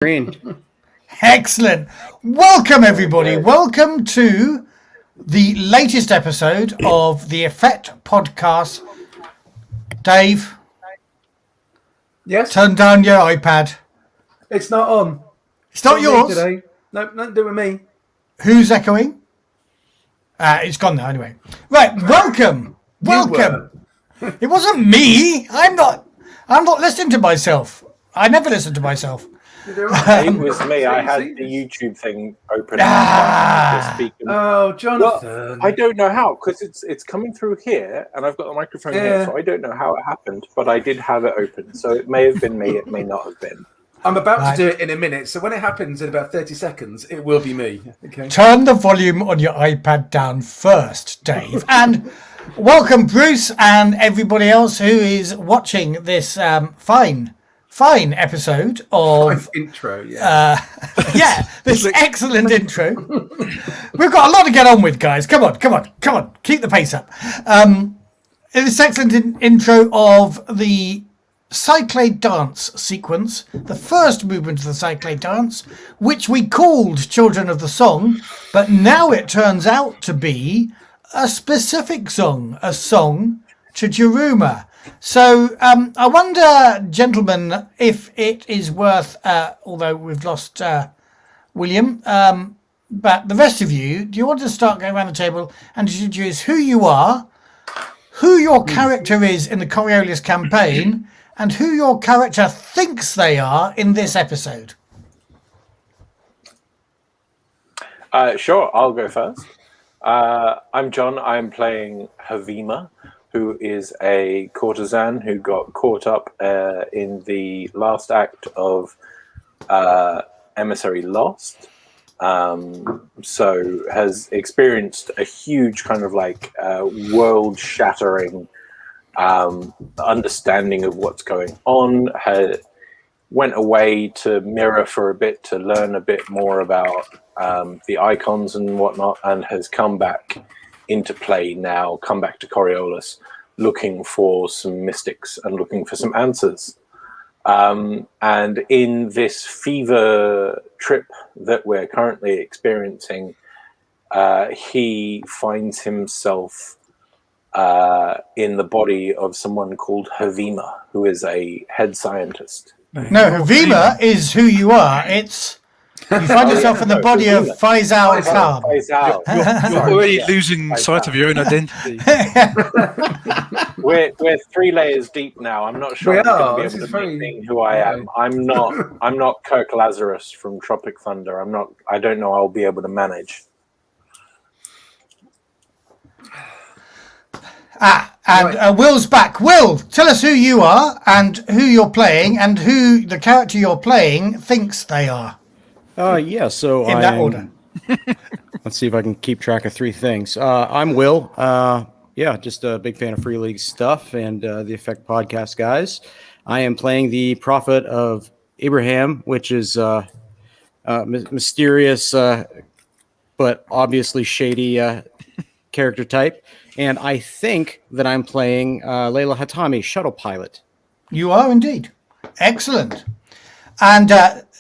Green. Excellent. Welcome, everybody. Welcome to the latest episode of the Effect Podcast. Dave? Yes? Turn down your iPad. It's not on. It's not yours? Today. Nope, nothing to do with me. Who's echoing? It's gone now, anyway. Right, welcome. Welcome. It wasn't me. I'm not listening to myself. I never listen to myself. It was me. I had the YouTube thing open. Oh, Jonathan. Well, I don't know how, because it's coming through here, and I've got the microphone here, so I don't know how it happened, but I did have it open. So it may have been me, it may not have been. I'm about to do it in a minute, so when it happens in about 30 seconds, it will be me. Okay. Turn the volume on your iPad down first, Dave. And welcome, Bruce, and everybody else who is watching this fine episode of intro, this excellent intro. We've got a lot to get on with, guys. Come on, keep the pace up. This excellent intro of the Cyclade dance sequence, the first movement of the Cyclade dance, which we called Children of the Song, but now it turns out to be a specific song, a song to Jeruma. So I wonder, gentlemen, if it is worth, although we've lost William, but the rest of you, do you want to start going around the table and introduce who you are, who your character is in the Coriolis campaign, and who your character thinks they are in this episode? Sure, I'll go first. I'm John. I'm playing Havima, who is a courtesan who got caught up in the last act of Emissary Lost. So has experienced a huge kind of like world-shattering understanding of what's going on. Went away to Mirror for a bit to learn a bit more about the icons and whatnot, and has come back into play now, come back to Coriolis looking for some mystics and looking for some answers. And in this fever trip that we're currently experiencing, he finds himself in the body of someone called Havima, who is a head scientist. No, Havima is who you are. It's you find yourself in the body of Faisal Khan. You're already losing sight of your own identity. We're 3 layers deep now. I'm not sure I'm going to be able to make who I am. I'm not Kirk Lazarus from Tropic Thunder. I don't know I'll be able to manage. Will's back. Will, tell us who you are and who you're playing and who the character you're playing thinks they are. So in that order. Let's see if I can keep track of 3 things. I'm Will. Just a big fan of Free League stuff and the Effect Podcast guys. I am playing the Prophet of Abraham, which is mysterious but obviously shady character type. And I think that I'm playing Layla Hatami, shuttle pilot. You are indeed. Excellent. And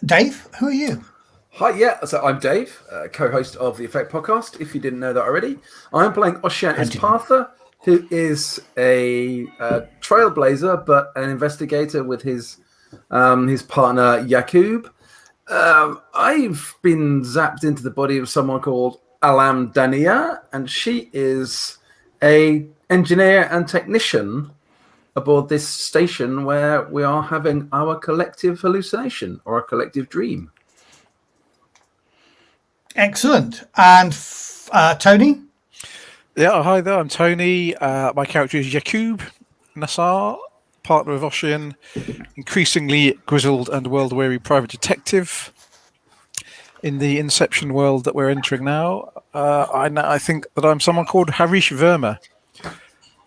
Dave, who are you? Hi, so I'm Dave, co-host of the Effect Podcast, if you didn't know that already. I'm playing Oshian Partha, who is a trailblazer, but an investigator with his partner, Yaqub. I've been zapped into the body of someone called Alam Dania, and she is a engineer and technician aboard this station where we are having our collective hallucination or a collective dream. Excellent. And Tony? Yeah, hi there. I'm Tony. My character is Yaqub Nassar, partner of Oshian, increasingly grizzled and world-weary private detective in the Inception world that we're entering now. I think that I'm someone called Harish Verma,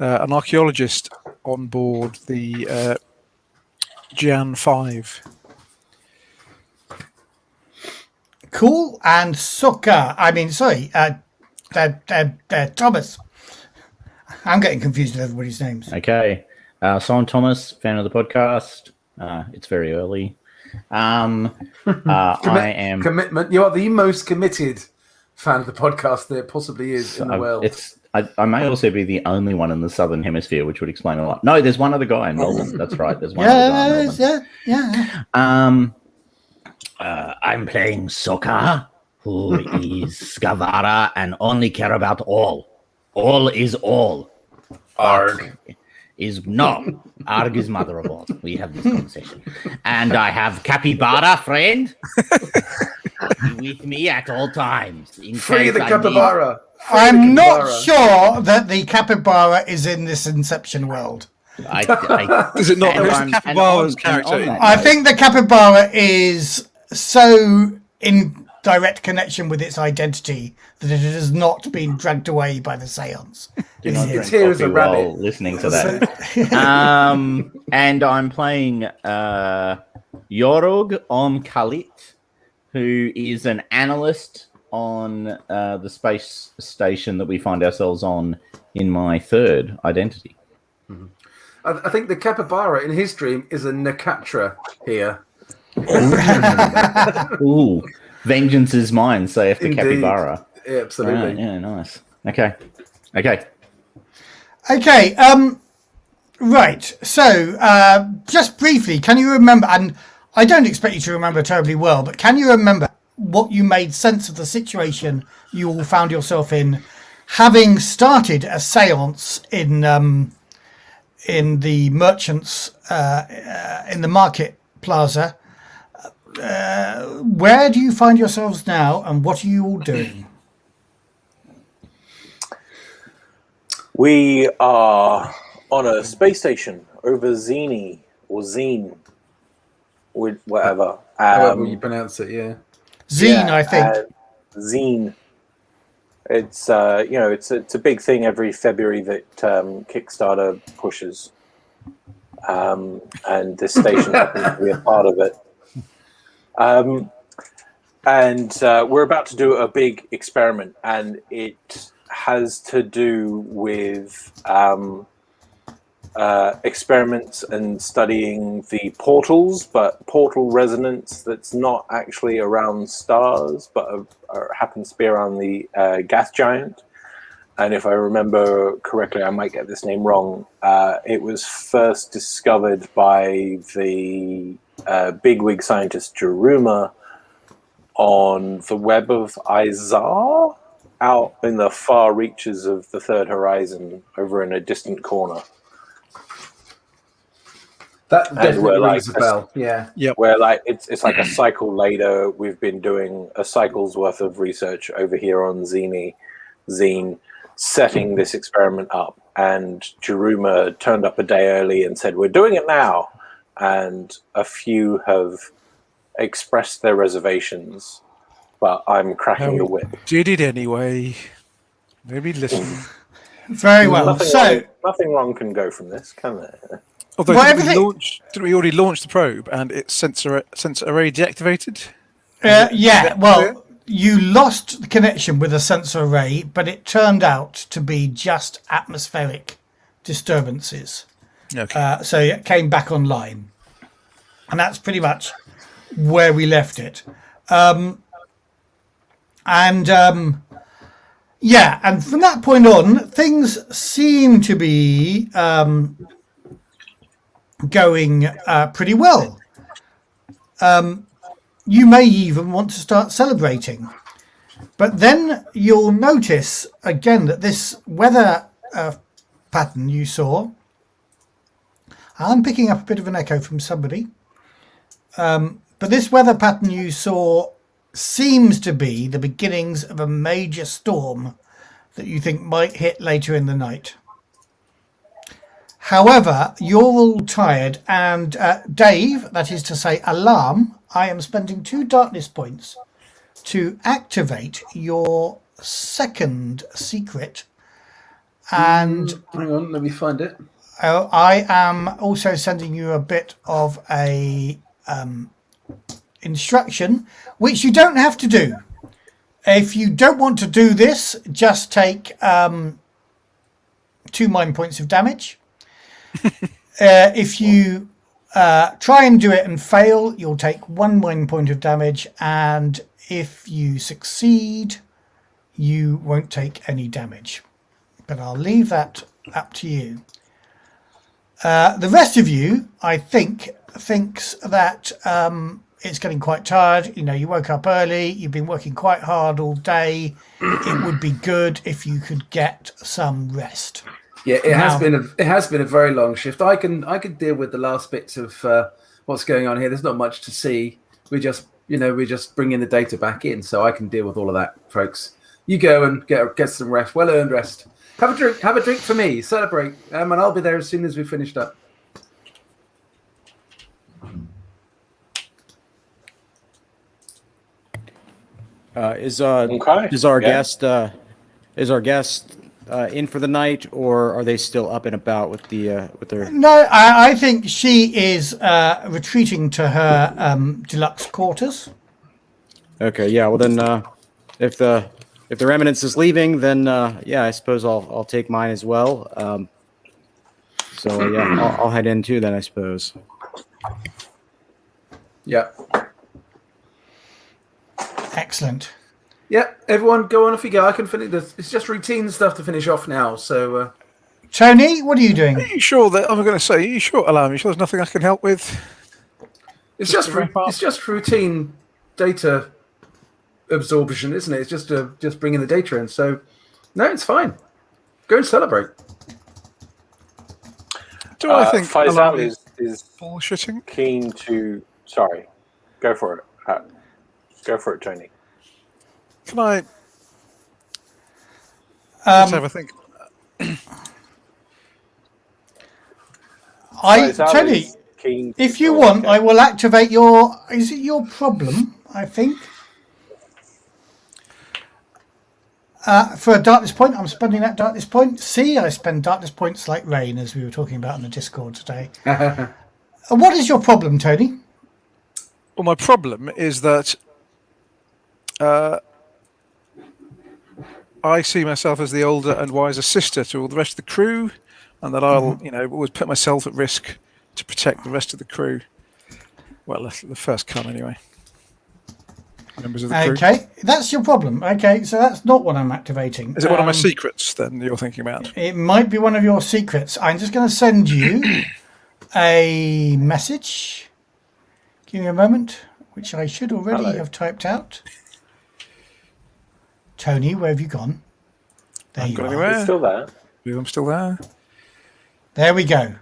an archaeologist on board the Jan 5. Cool. And Thomas. I'm getting confused with everybody's names. Okay. So I'm Thomas, fan of the podcast. It's very early. I am commitment. You are the most committed fan of the podcast there possibly is in the world. I may also be the only one in the Southern Hemisphere, which would explain a lot. No, there's one other guy in Melbourne. That's right. There's one other guy in Melbourne. I'm playing Sokka, who is Skavara and only care about all. All is all. Arg. Arg is mother of all. We have this conversation. And I have Capybara, friend, with me at all times. Free the capybara. I'm not sure that the capybara is in this Inception world. Is it not? There's capybara's character. I think the capybara is so in direct connection with its identity that it has not been dragged away by the seance. It's here as a rabbit. Listening to that. And I'm playing Yorog Kalit, who is an analyst on the space station that we find ourselves on in my third identity. Mm-hmm. I think the capybara in his dream is a Nakatra here. Ooh, vengeance is mine, saith the capybara. Yeah, absolutely. Right, yeah, nice. Okay. Right. So, just briefly, can you remember, and I don't expect you to remember terribly well, but can you remember what you made sense of the situation you all found yourself in, having started a seance in the merchants, in the market plaza? Where do you find yourselves now, and what are you all doing? We are on a space station over Xene or Xene, with whatever. However you pronounce it, yeah. Xene, I think. Xene. It's it's a big thing every February that Kickstarter pushes, and this station happens to be a part of it. And we're about to do a big experiment, and it has to do with experiments and studying the portals, but portal resonance that's not actually around stars, but happens to be around the gas giant. And if I remember correctly, I might get this name wrong. It was first discovered by the bigwig scientist Jaruma on the web of Izar, out in the far reaches of the third horizon, over in a distant corner. That definitely rings a bell. Yeah. Where it's like a cycle later, we've been doing a cycle's worth of research over here on Xene, setting this experiment up, and Jaruma turned up a day early and said, "We're doing it now." And a few have expressed their reservations, but I'm cracking the whip. Did it anyway. Maybe listen. Very well. Nothing wrong can go from this, can there? Although didn't we already launch the probe and its sensor array deactivated? Yeah. Well, you lost the connection with a sensor array, but it turned out to be just atmospheric disturbances. Okay. So it came back online, and that's pretty much where we left it. And from that point on, things seem to be going pretty well. You may even want to start celebrating, but then you'll notice again that this weather pattern you saw, I'm picking up a bit of an echo from somebody, but this weather pattern you saw seems to be the beginnings of a major storm that you think might hit later in the night. However, you're all tired, and Dave, that is to say Alarm, I am spending 2 darkness points to activate your second secret. And hang on, let me find it. I am also sending you a bit of a instruction, which you don't have to do. If you don't want to do this, just take 2 mind points of damage. If you try and do it and fail, you'll take 1 mind point of damage, and if you succeed, you won't take any damage. But I'll leave that up to you. The rest of you, I think, thinks that it's getting quite tired. You know, you woke up early, you've been working quite hard all day. It would be good if you could get some rest. Yeah, it has been a very long shift. I can deal with the last bits of what's going on here. There's not much to see. We just bringing the data back in, so I can deal with all of that, folks. You go and get some rest, well-earned rest. Have a drink for me, celebrate, and I'll be there as soon as we've finished up. Is our guest in for the night, or are they still up and about with their? No, I think she is retreating to her deluxe quarters. Okay, yeah. Well, then, if their eminence is leaving, then I suppose I'll take mine as well. So yeah, I'll head in too then, I suppose. Yeah. Excellent. Yeah, everyone, go on if you go. I can finish this. It's just routine stuff to finish off now. So, Tony, what are you doing? Are you sure that I'm going to say? Are you sure, Alarm? You sure there's nothing I can help with? it's just routine data absorption, isn't it? It's just bringing the data in. So, no, it's fine. Go and celebrate. Do I think Faisal Alarm is bullshitting? keen to. Sorry, go for it. Go for it, Tony. Can I? Let's have a think. Tony, if you want, I will activate your. Is it your problem? I think. For a darkness point, I'm spending that darkness point. See, I spend darkness points like rain, as we were talking about in the Discord today. What is your problem, Tony? Well, my problem is that I see myself as the older and wiser sister to all the rest of the crew, and that I'll, always put myself at risk to protect the rest of the crew. Well, the first come anyway. Members of the crew. Okay, that's your problem. Okay, so that's not what I'm activating. Is it one of my secrets then you're thinking about? It might be one of your secrets. I'm just going to send you a message. Give me a moment, which I should already have typed out. Tony, where have you gone? There you are. He's still there. I'm still there. There we go.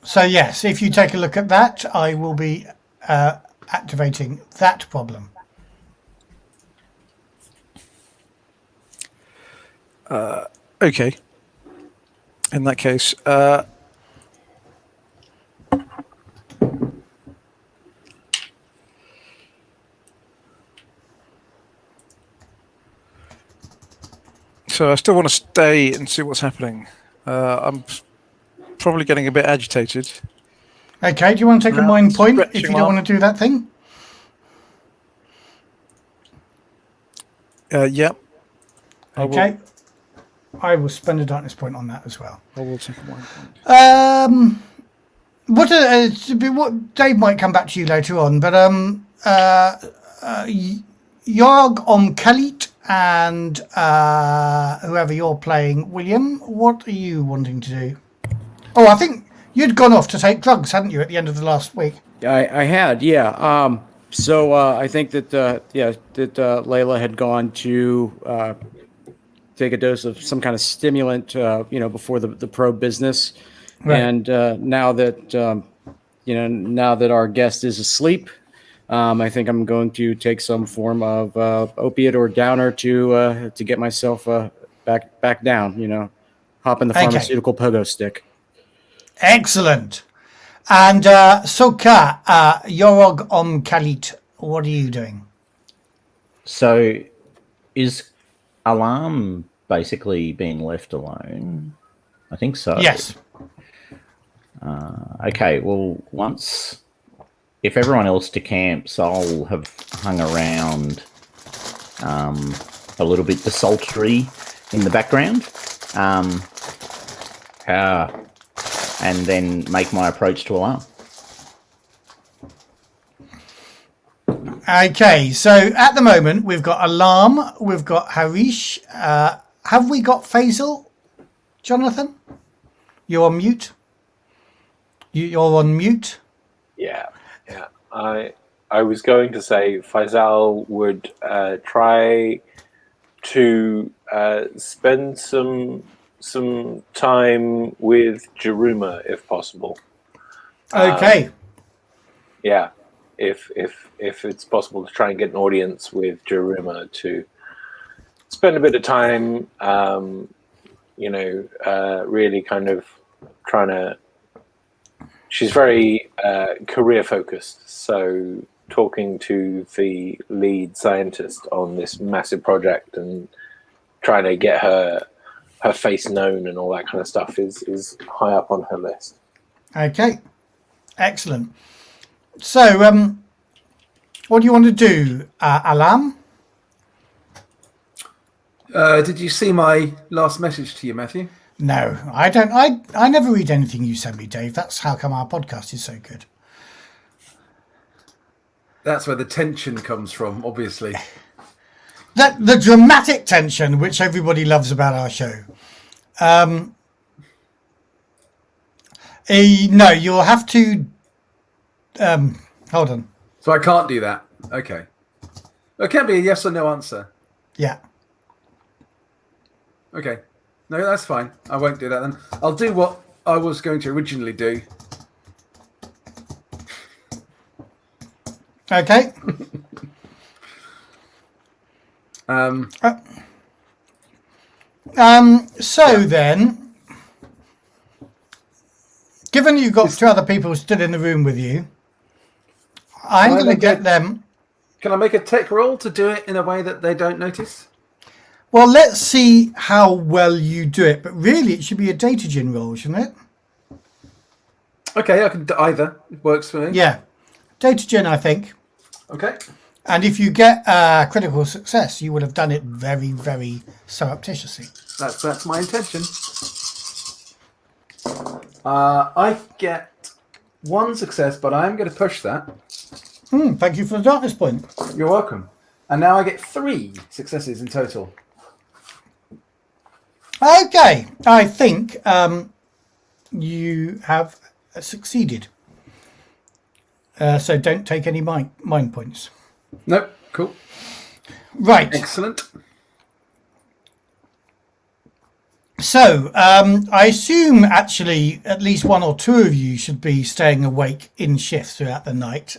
So yes, if you take a look at that, I will be activating that problem. Okay. In that case, so I still want to stay and see what's happening. I'm probably getting a bit agitated. Okay, do you want to take a mind point if you don't Stretching want to do that thing? Yep. Okay. I will spend a darkness point on that as well. I will take a mind point. What Dave might come back to you later on, but Yorg Khalit and whoever you're playing, William, what are you wanting to do? Oh, I think you'd gone off to take drugs, hadn't you, at the end of the last week? I had, yeah. So I think that Layla had gone to take a dose of some kind of stimulant, before the pro business, Right. and now that our guest is asleep, I think I'm going to take some form of opiate or downer to get myself back down. Hop in the pharmaceutical pogo stick. Excellent. And Soka, Yorog Khalit, what are you doing? So, is Alarm basically being left alone? I think so. Yes. Okay, well, if everyone else decamps, I'll have hung around a little bit desultory in the background. and then make my approach to alarm. Okay, so at the moment we've got Alarm, we've got Harish. Have we got Faisal? Jonathan? You're on mute. You're on mute. Yeah. I was going to say Faisal would try to spend some time with Jaruma if possible. Okay. Yeah, if it's possible to try and get an audience with Jaruma to spend a bit of time, really kind of trying to. She's very career focused, so talking to the lead scientist on this massive project and trying to get her face known and all that kind of stuff is high up on her list. Okay. Excellent. So, what do you want to do, Alam? Did you see my last message to you, Matthew? No, I don't. I never read anything you send me, Dave. That's how come our podcast is so good. That's where the tension comes from, obviously. The dramatic tension, which everybody loves about our show. No, you'll have to. Hold on. So I can't do that. Okay. It can't be a yes or no answer. Yeah. Okay. No, that's fine. I won't do that then. I'll do what I was going to originally do. Okay. So then, given you've got two other people stood in the room with you, I'm going to get them. Can I make a tech roll to do it in a way that they don't notice? Well, let's see how well you do it. But really, it should be a data gen roll, shouldn't it? Okay, I can do either. It works for me. Yeah. Data gen, I think. Okay. And if you get critical success, you would have done it very, very surreptitiously. That's my intention. I get one success, but I'm going to push that. Thank you for the darkness point. You're welcome. And now I get 3 successes in total. Okay. I think you have succeeded. So don't take any mind points. Nope. Cool. Right. Excellent. So I assume actually at least one or two of you should be staying awake in shifts throughout the night.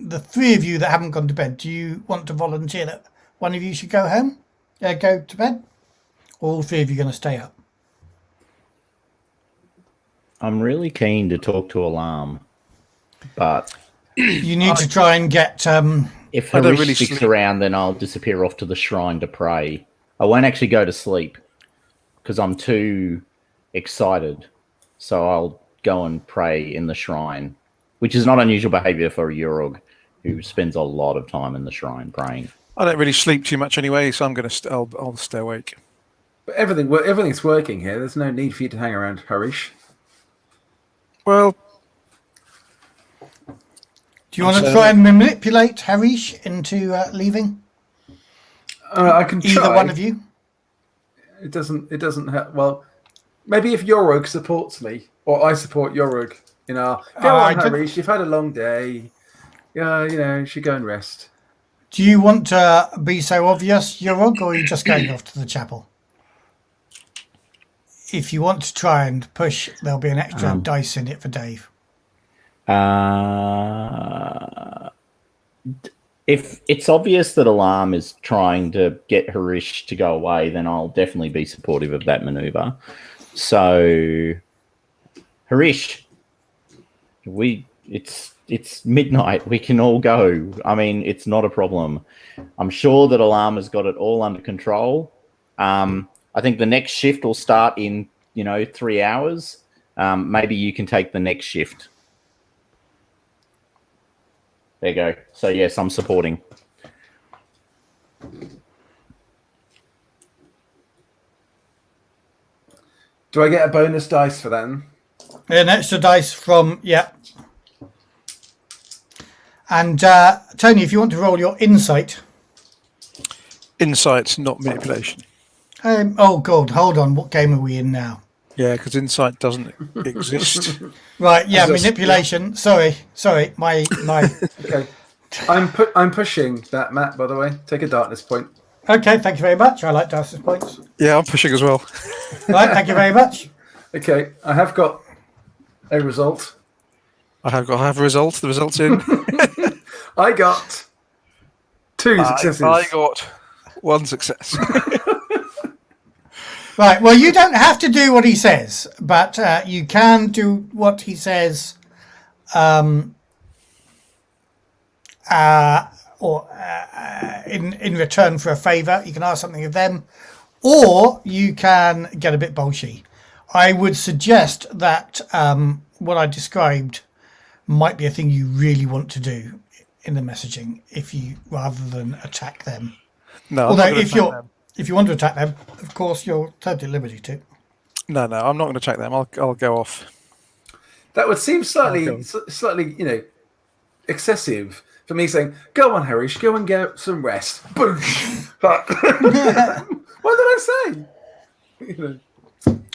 The 3 of you that haven't gone to bed, do you want to volunteer that one of you should go home? Go to bed? Or all 3 of you going to stay up? I'm really keen to talk to Alarm, but You need to try and get... if I don't Harish really sticks sleep. around, then I'll disappear off to the shrine to pray. I won't actually go to sleep because I'm too excited. So I'll go and pray in the shrine, which is not unusual behavior for a Urug who spends a lot of time in the shrine praying. I don't really sleep too much anyway, so I'm gonna I'll stay awake. But everything's working here. There's no need for you to hang around, Harish. Well, Do you want to try and manipulate Harish into leaving? I can try. Either one of you? It doesn't help. Well, maybe if Yorug supports me, or I support Yorug in our... Go on, Harish, you've had a long day. Yeah, you should go and rest. Do you want to be so obvious, Yorog, or are you just going off to the chapel? If you want to try and push, there'll be an extra dice in it for Dave. If it's obvious that Alarm is trying to get Harish to go away, then I'll definitely be supportive of that maneuver. So, Harish, it's midnight. We can all go. I mean, it's not a problem. I'm sure that Alarm has got it all under control. I think the next shift will start in 3 hours. Maybe you can take the next shift. There you go. So yes, I'm supporting. Do I get a bonus dice for that? An extra dice from, yeah. And Tony, if you want to roll your insight. Insight, not manipulation. Oh, God, hold on. What game are we in now? Yeah, because insight doesn't exist. Right, yeah, Is this- manipulation. Sorry, my. Okay. I'm pushing that, Matt, by the way. Take a darkness point. Okay, thank you very much. I like darkness points. Yeah, I'm pushing as well. Right, thank you very much. Okay, I have got a result. I have a result. The result's in. I got 2 successes. I got 1 success. Right, well, you don't have to do what he says, but you can do what he says in return for a favour. You can ask something of them, or you can get a bit bolshy. I would suggest that what I described might be a thing you really want to do in the messaging, if you rather than attack them. No, Although I'm not gonna attack them. if you want to attack them, of course you're totally at liberty to. No, I'm not going to attack them. I'll go off. That would seem slightly, excessive for me saying, "Go on, Harish, go and get some rest." Boom. What did I say?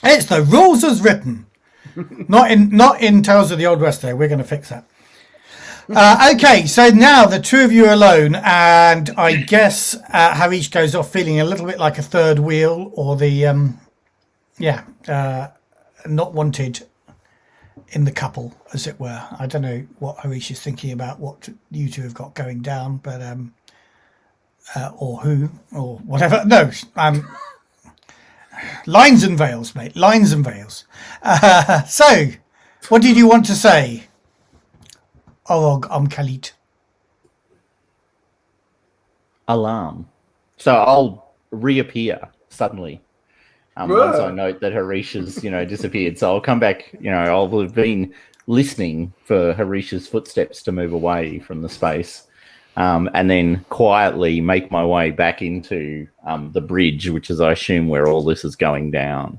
It's the rules as written, not in Tales of the Old West. Though we're going to fix that. Okay, so now the two of you are alone, and I guess Harish goes off feeling a little bit like a third wheel, or the not wanted in the couple, as it were. I don't know what Harish is thinking about, what you two have got going down, but or who or whatever. No, lines and veils, mate. Lines and veils. So, what did you want to say? Oh, I'm Khalid. Alarm. So I'll reappear suddenly. Once I note that Harish has, disappeared. So I'll come back, I'll have been listening for Harish's footsteps to move away from the space. And then quietly make my way back into the bridge, which is, I assume, where all this is going down.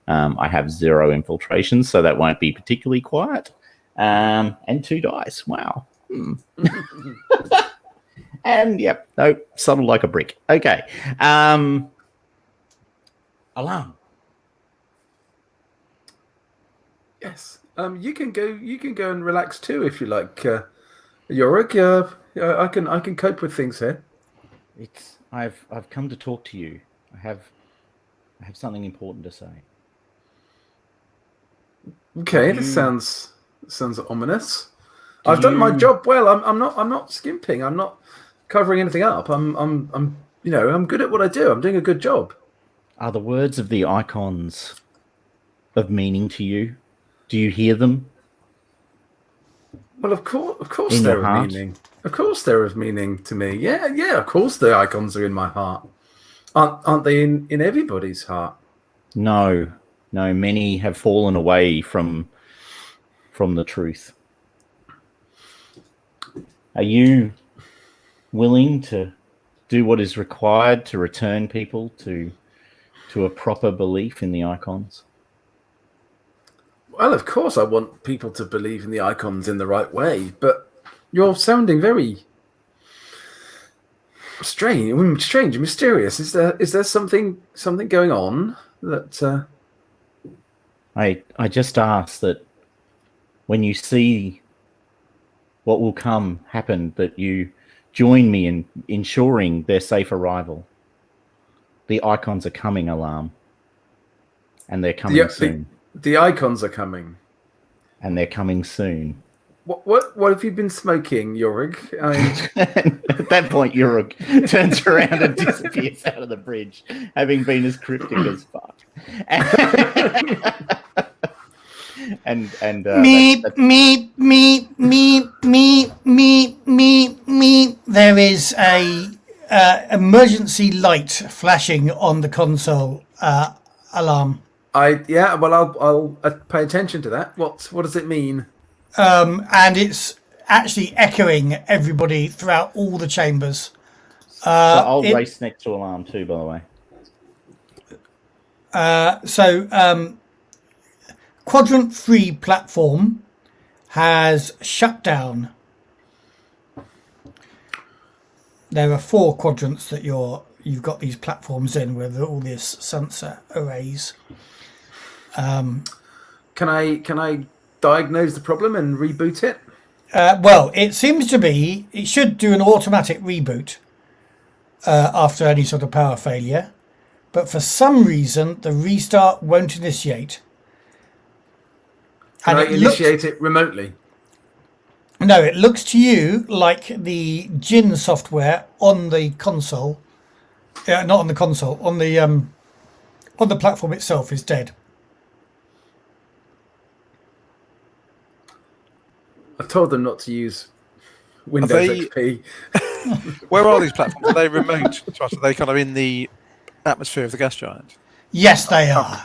I have 0 infiltration, so that won't be particularly quiet. And 2 dice. Wow. And, yep, no, subtle like a brick. Okay. Alarm. Yes. You can go and relax too if you like. Yorick, I can cope with things here. I've come to talk to you. I have something important to say. Okay, this sounds ominous. I've done my job well. I'm not skimping. I'm not covering anything up. I'm good at what I do. I'm doing a good job. Are the words of the icons of meaning to you? Do you hear them? Well, of course In they're your of heart? meaning. Of course they're of meaning to me. Yeah. Of course the icons are in my heart. Aren't they in everybody's heart? No. Many have fallen away from the truth. Are you willing to do what is required to return people to a proper belief in the icons? Well, of course I want people to believe in the icons in the right way, but you're sounding very strange and mysterious. Is there something going on that? I just ask that when you see what will happen, that you join me in ensuring their safe arrival. The icons are coming, Alarm. And they're coming soon. The icons are coming. And they're coming soon. What have you been smoking, Yorig? At that point, Yorig turns around and disappears out of the bridge, having been as cryptic as fuck. And me. There is a emergency light flashing on the console. Alarm. I'll pay attention to that. What does it mean? And it's actually echoing everybody throughout all the chambers. So I'll race next to Alarm too, by the way. Quadrant 3 platform has shut down. There are 4 quadrants that you've got these platforms in with all these sensor arrays. Can I diagnose the problem and reboot it? Well, it seems to be it should do an automatic reboot after any sort of power failure, but for some reason the restart won't initiate. Can I initiate it remotely? No, it looks to you like the Xene software on the console, not on the console, on the platform itself is dead. I've told them not to use Windows XP. Where are these platforms? Are they remote to us? Are they kind of in the atmosphere of the gas giant? Yes, they are.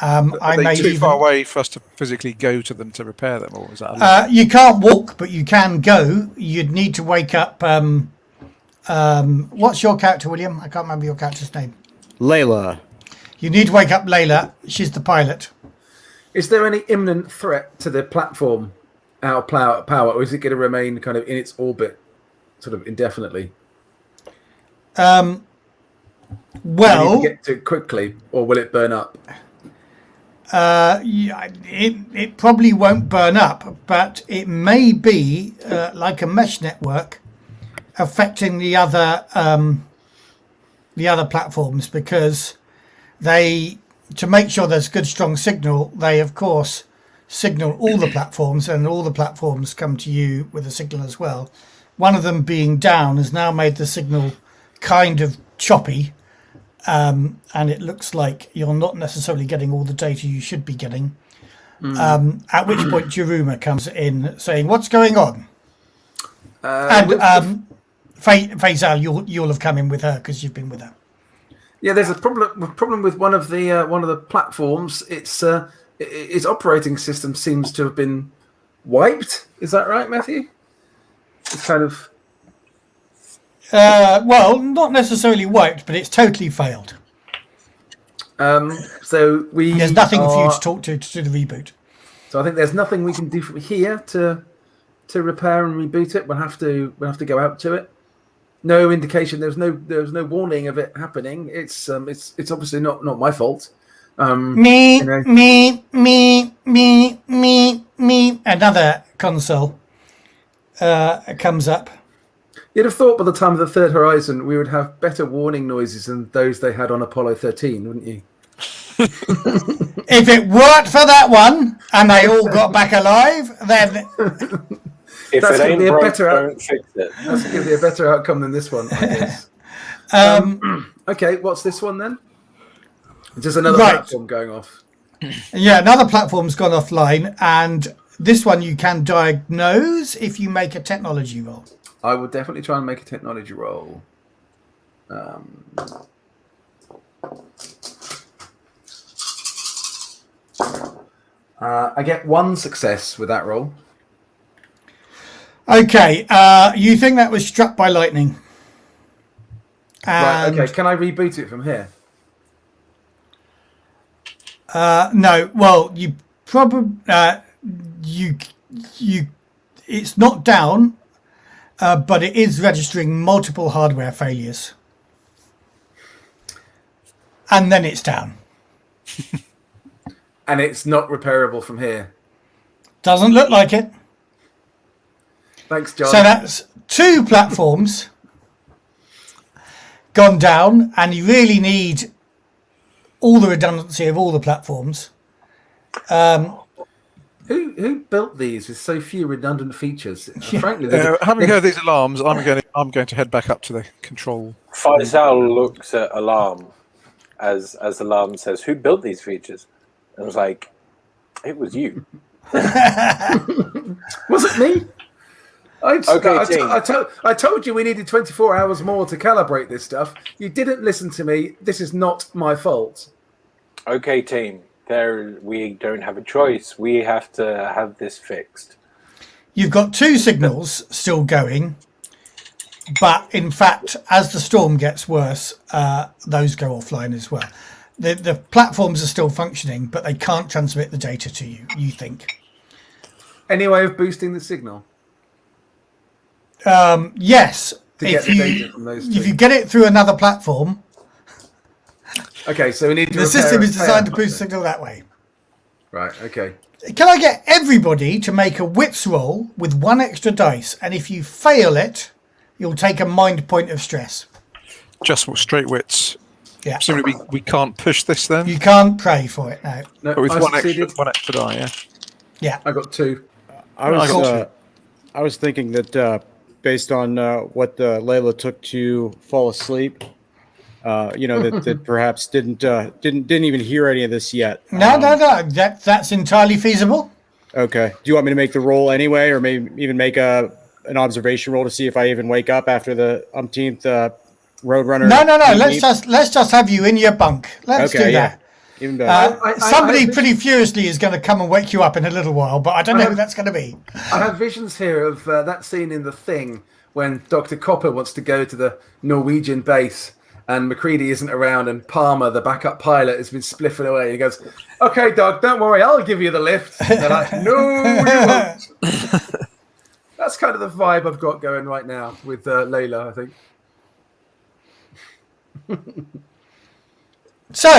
Are they too far away for us to physically go to them to repair them, or is that? You can't walk, but you can go. You'd need to wake up. What's your character, William? I can't remember your character's name. Layla. You need to wake up Layla. She's the pilot. Is there any imminent threat to the platform out of power, or is it going to remain kind of in its orbit, sort of indefinitely? Well, Do we need to get to it quickly, or will it burn up? it probably won't burn up, but it may be like a mesh network affecting the other platforms, because to make sure there's good strong signal, they of course signal all the platforms, and all the platforms come to you with a signal as well. One of them being down has now made the signal kind of choppy. And it looks like you're not necessarily getting all the data you should be getting. At which point Jaruma comes in saying, "What's going on?" Faisal, you'll have come in with her because you've been with her. Yeah, there's a problem with one of the platforms. Its operating system seems to have been wiped. Is that right, Matthew? It's kind of. Well, not necessarily wiped, but it's totally failed. So there's nothing for you to talk to do the reboot. So I think there's nothing we can do from here to repair and reboot it. We'll have to go out to it. No indication. There's no warning of it happening. It's obviously not my fault. Me. Another console comes up. You'd have thought by the time of the third horizon we would have better warning noises than those they had on Apollo 13, wouldn't you? If it worked for that one and they all got back alive, then if that's it ain't broke, don't fix it. That's going to be a better outcome than this one, I guess. Okay, what's this one then? Just another platform going off. Yeah, another platform's gone offline, and this one you can diagnose if you make a technology roll. I will definitely try and make a technology roll. I get 1 success with that roll. Okay, you think that was struck by lightning? Right. Okay. Can I reboot it from here? No. Well, you probably it's not down. But it is registering multiple hardware failures. And then it's down. And it's not repairable from here. Doesn't look like it. Thanks, John. So that's 2 platforms gone down, and you really need all the redundancy of all the platforms. Who built these with so few redundant features? Yeah. Frankly, having heard these alarms, I'm going to head back up to the control. Faisal looks at Alarm as Alarm says, "Who built these features?" And I was like, "It was you." Was it me? Okay, I told you we needed 24 hours more to calibrate this stuff. You didn't listen to me. This is not my fault. Okay, team. We don't have a choice. We have to have this fixed. You've got 2 signals still going, but in fact, as the storm gets worse, those go offline as well. the platforms are still functioning, but they can't transmit the data to you. You think? Any way of boosting the signal? Yes. To get the data from those two. If you get it through another platform, Okay, so we need to. the system is designed to repair boost signal that way. Right. Okay. Can I get everybody to make a wits roll with 1 extra dice? And if you fail it, you'll take a mind point of stress. Just straight wits. Yeah. Presumably we can't push this then. You can't pray for it now. No, But with I one succeeded. extra die, yeah. Yeah. I got 2. I was thinking that based on what Layla took to fall asleep, that perhaps didn't even hear any of this yet. No. That's entirely feasible. Okay. Do you want me to make the roll anyway, or maybe even make an observation roll to see if I even wake up after the umpteenth Roadrunner? No. Let's just have you in your bunk. Let's do that. Even better. Somebody pretty furiously is going to come and wake you up in a little while, but I don't know who that's going to be. I have visions here of that scene in The Thing when Dr. Copper wants to go to the Norwegian base and McCready isn't around and Palmer, the backup pilot, has been spliffing away. He goes, "Okay, Doc, don't worry, I'll give you the lift." And they're like, "No, you won't." That's kind of the vibe I've got going right now with Layla, I think. So,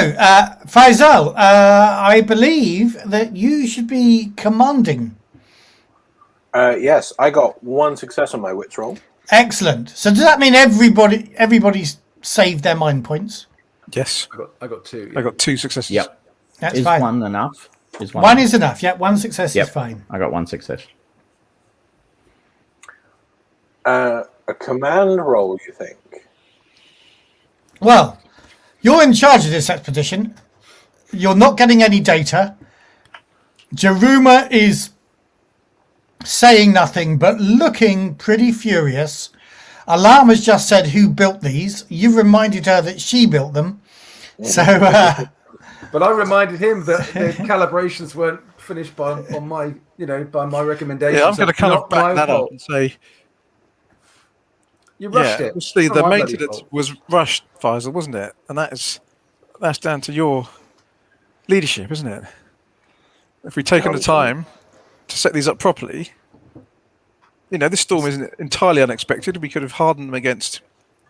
Faisal, I believe that you should be commanding. Yes, I got 1 success on my wits roll. Excellent. So does that mean everybody's saved their mind points? Yes. I got 2. I got 2 successes. Yep. That's Is fine. 1 enough? Is One is enough. Yeah, 1 success Yep. is fine. I got 1 success. A command roll, you think? Well, you're in charge of this expedition. You're not getting any data. Jaruma is saying nothing but looking pretty furious. Alarm has just said who built these. You reminded her that she built them. So, But I reminded him that the calibrations weren't finished by my recommendation. Yeah, I'm going to kind of back that up and say, You rushed it. obviously It's the not my bloody maintenance fault. was rushed, Faisal, wasn't it? And that's down to your leadership, isn't it? If we'd taken the time to set these up properly, this storm isn't entirely unexpected. We could have hardened them against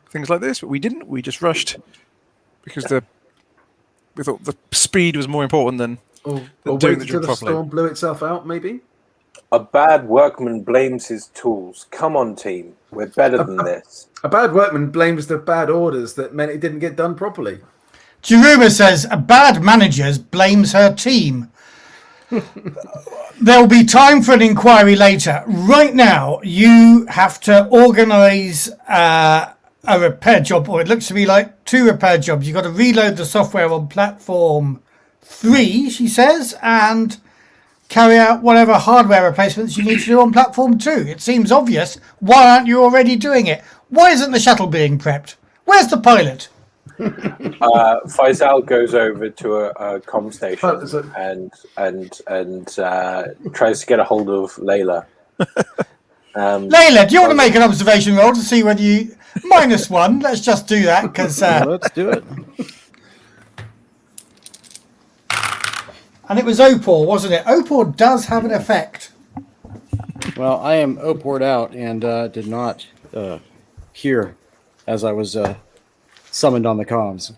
things like this, but we didn't. We just rushed because we thought the speed was more important than Or doing wait the until job the properly. storm blew itself out, maybe? A bad workman blames his tools. Come on, team. We're better than this. A bad workman blames the bad orders that meant it didn't get done properly. Jaruma says a bad manager blames her team. There'll be time for an inquiry later. Right now, you have to organise a repair job, or it looks to be like 2 repair jobs. You've got to reload the software on platform 3, she says, and carry out whatever hardware replacements you need to do on platform 2. It seems obvious. Why aren't you already doing it? Why isn't the shuttle being prepped? Where's the pilot? Faisal goes over to a comm station Oh, and tries to get a hold of Layla. Layla, do you want to make an observation roll to see whether you... -1, let's just do that, because... Let's do it. and it was Opal, wasn't it? Opal does have an effect. Well, I am Opored out and did not hear as I was summoned on the comms.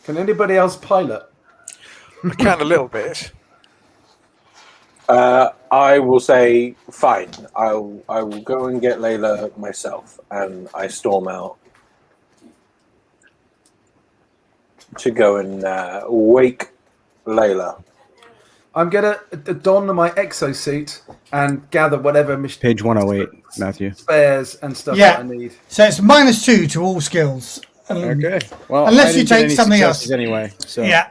Can anybody else pilot? I can a little bit. I will say, fine. I will go and get Layla myself, and I storm out to go and wake Layla. I'm going to don my exosuit and gather whatever Page 108, Matthew. spares and stuff Yeah. that I need. So it's -2 to all skills. Okay. Well, Unless I you didn't get take any something successes else. anyway. So Yeah.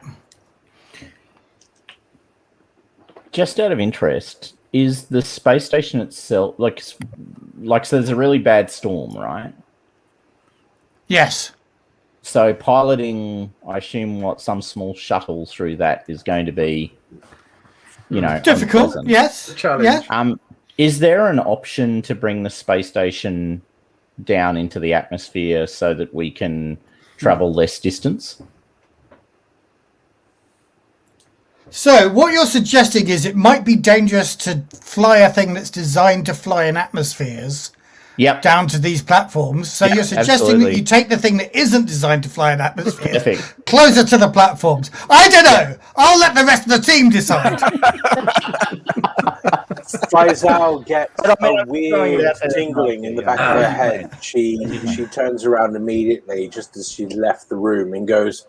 Just out of interest, is the space station itself so there's a really bad storm, right? Yes. So piloting, I assume, some small shuttle through that is going to be, Difficult. unpleasant. Yes. Challenge. Yeah. Is there an option to bring the space station down into the atmosphere so that we can travel less distance? So what you're suggesting is it might be dangerous to fly a thing that's designed to fly in atmospheres down to these platforms. So you're suggesting that you take the thing that isn't designed to fly in atmospheres closer to the platforms. I don't know. I'll let the rest of the team decide. Faisal gets a weird tingling in the back of her head. She turns around immediately just as she left the room and goes,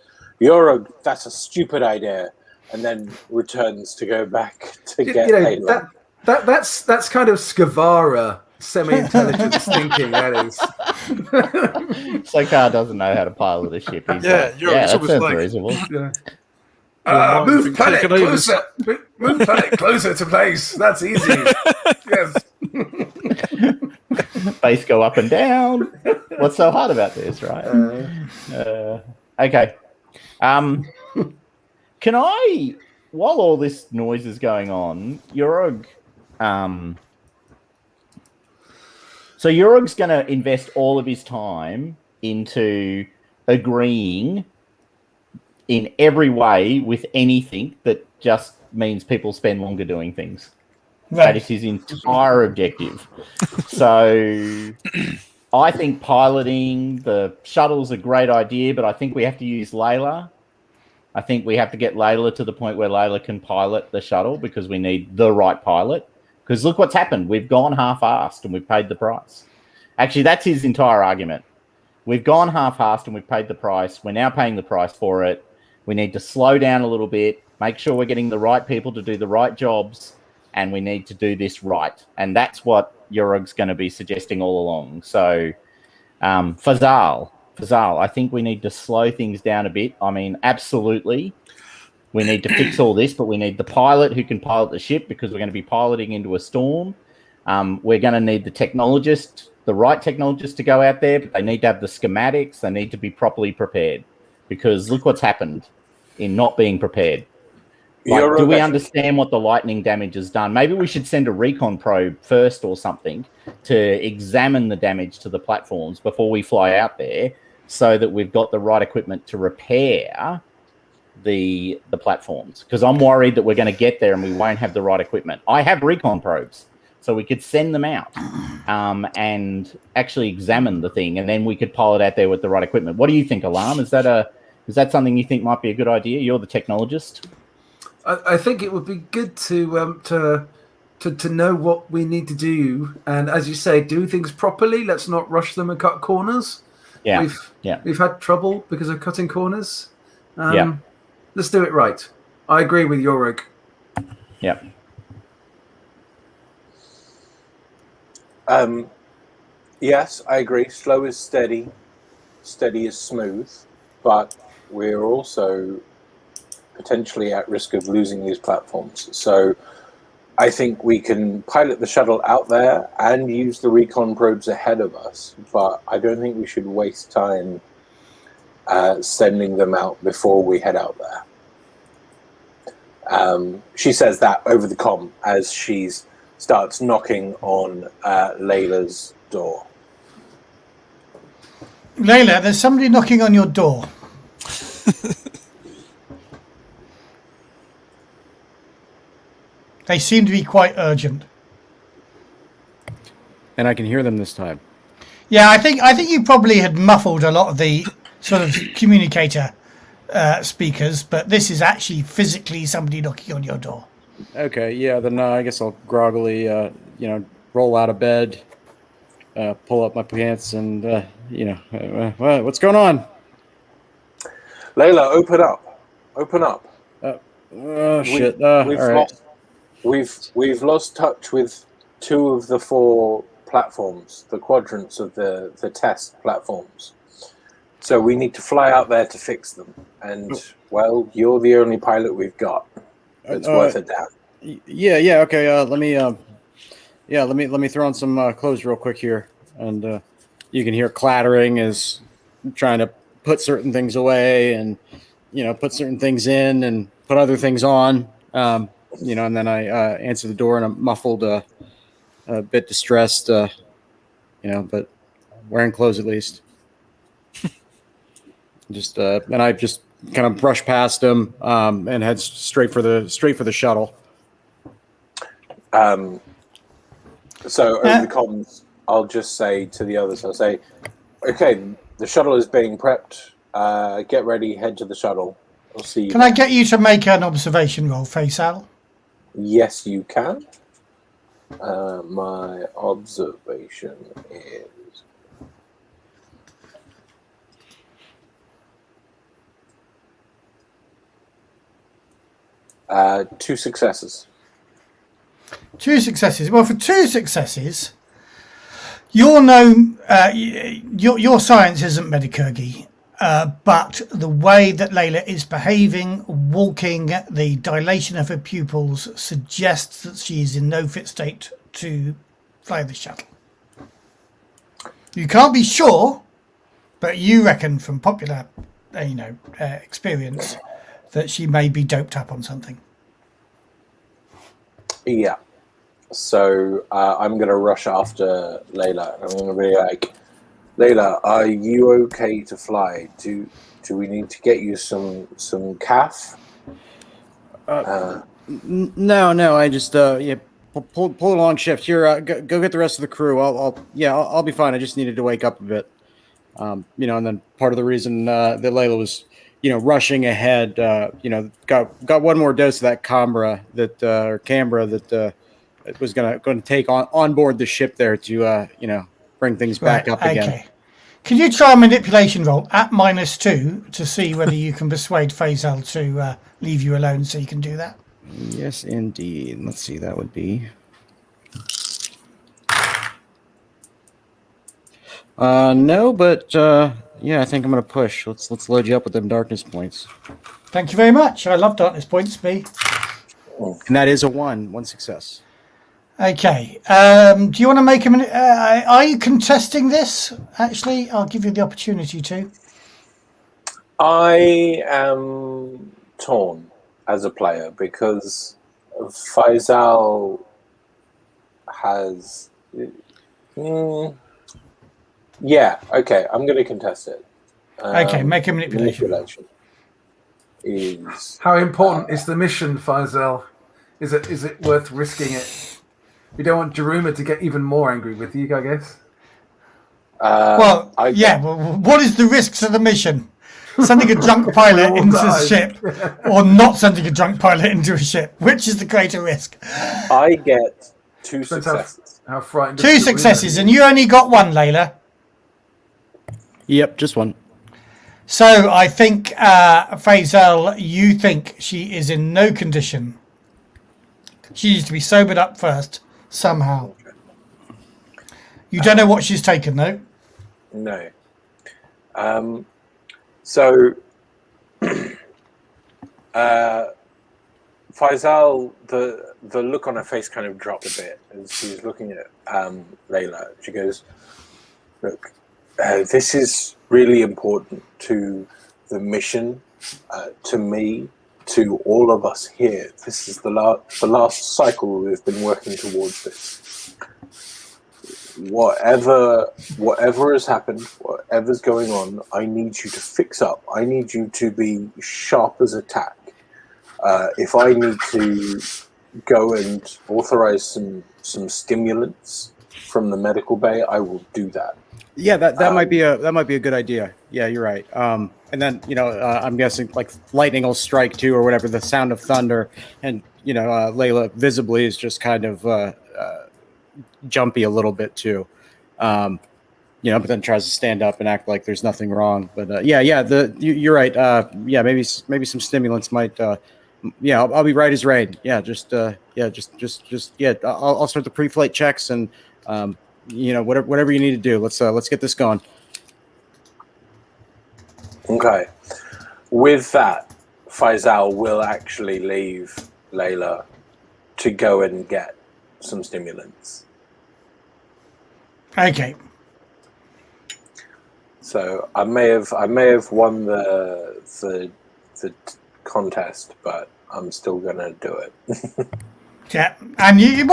that's a stupid idea. And then returns to go back to get Layla. That's kind of Skavara semi-intelligence thinking, that is. Sokar doesn't know how to pilot a ship. He's that sounds reasonable. Move planet closer. Move planet closer to place. That's easy. Yes. Base go up and down. What's so hard about this, right? Okay. Can I, while all this noise is going on, Yorog, so Yorog's going to invest all of his time into agreeing in every way with anything that just means people spend longer doing things. Right. That is his entire objective. So I think piloting the shuttle's a great idea, but I think we have to use Layla. I think we have to get Layla to the point where Layla can pilot the shuttle because we need the right pilot. Because look what's happened. We've gone half-assed and we've paid the price. Actually, that's his entire argument. We've gone half-assed and we've paid the price. We're now paying the price for it. We need to slow down a little bit, make sure we're getting the right people to do the right jobs, and we need to do this right. And that's what Yorog's going to be suggesting all along. So, Fazal, I think we need to slow things down a bit. I mean, absolutely, we need to fix all this, but we need the pilot who can pilot the ship because we're going to be piloting into a storm. We're going to need the technologist, the right technologist to go out there, but they need to have the schematics. They need to be properly prepared because look what's happened in not being prepared. Like, do we understand what the lightning damage has done? Maybe we should send a recon probe first or something to examine the damage to the platforms before we fly out there so that we've got the right equipment to repair the platforms. Because I'm worried that we're going to get there and we won't have the right equipment. I have recon probes, so we could send them out and actually examine the thing, and then we could pilot out there with the right equipment. What do you think, Alarm? Is that something you think might be a good idea? You're the technologist. I think it would be good to know what we need to do, and as you say, do things properly. Let's not rush them and cut corners. We've had trouble because of cutting corners. Let's do it right. I agree with Yorog. Yeah. Yes, I agree. Slow is steady. Steady is smooth. But we're also potentially at risk of losing these platforms. So I think we can pilot the shuttle out there and use the recon probes ahead of us. But I don't think we should waste time sending them out before we head out there. She says that over the comm as she starts knocking on Layla's door. Layla, there's somebody knocking on your door. They seem to be quite urgent. And I can hear them this time. Yeah, I think you probably had muffled a lot of the sort of communicator speakers, but this is actually physically somebody knocking on your door. Okay, yeah, then I guess I'll groggily, roll out of bed, pull up my pants, and, what's going on? Layla, open up. Open up. Shit. We've lost touch with 2 of the 4 platforms, the quadrants of the test platforms. So we need to fly out there to fix them. And, well, you're the only pilot we've got. It's worth it down. Yeah, okay. Let me throw on some clothes real quick here. And you can hear clattering as I'm trying to put certain things away and, put certain things in and put other things on. And then I answer the door and I'm muffled, a bit distressed, but wearing clothes at least. And I just kind of brush past him and head straight for the shuttle. So over the comms, I'll just say to the others, I'll say, okay, the shuttle is being prepped. Get ready, head to the shuttle. I'll see you. Can I get you to make an observation roll, Faisal? Yes, you can. My observation is... 2 successes. 2 successes. Well, for 2 successes, your science isn't medicurgy, but the way that Layla is behaving, walking, the dilation of her pupils suggests that she is in no fit state to fly the shuttle. You can't be sure, but you reckon from popular, experience that she may be doped up on something. Yeah. So I'm going to rush after Layla. I'm going to be like, Layla, are you okay to fly? Do we need to get you some calf? No. I just pull it on shift. Here, go get the rest of the crew. I'll be fine. I just needed to wake up a bit. And then part of the reason that Layla was, rushing ahead, got one more dose of that Canberra that was going to take on board the ship there to bring things back up again. Okay. Can you try a manipulation roll at -2 to see whether you can persuade Faisal to leave you alone so you can do that? Yes, indeed. Let's see. That would be. No, but I think I'm going to push. Let's load you up with them darkness points. Thank you very much. I love darkness points, B. And that is a 1 success. Okay. Do you want to make him? Are you contesting this? Actually, I'll give you the opportunity to. I am torn as a player because Faisal has. Yeah. Okay. I'm going to contest it. Okay. Make a manipulation. Is how important is the mission, Faisal? Is it worth risking it? We don't want Jaruma to get even more angry with you, I guess. What is the risks of the mission? Sending a drunk pilot into a ship or not sending a drunk pilot into a ship? Which is the greater risk? I get 2 successes. How frightened. 2 successes, and you only got 1, Layla. Yep, just 1. So I think, Faisal, you think she is in no condition. She needs to be sobered up first, somehow. You don't know what she's taken, though? No. So, Faisal, the look on her face kind of dropped a bit as she's looking at Layla. She goes, look, this is really important to the mission, to me, to all of us here. This is the last cycle we've been working towards this. Whatever has happened, whatever's going on, I need you to fix up. I need you to be sharp as a tack. If I need to go and authorize some stimulants from the medical bay, I will do that. Yeah, that might be a good idea. Yeah, you're right. And then I'm guessing like lightning will strike too, or whatever. The sound of thunder, and Layla visibly is just kind of jumpy a little bit too. But then tries to stand up and act like there's nothing wrong. But you're right. Maybe some stimulants might. I'll be right as rain. I'll start the pre-flight checks and whatever you need to do. Let's get this going. Okay. With that, Faisal will actually leave Layla to go and get some stimulants. Okay. So I may have won the contest, but I'm still gonna do it. Yeah, and you've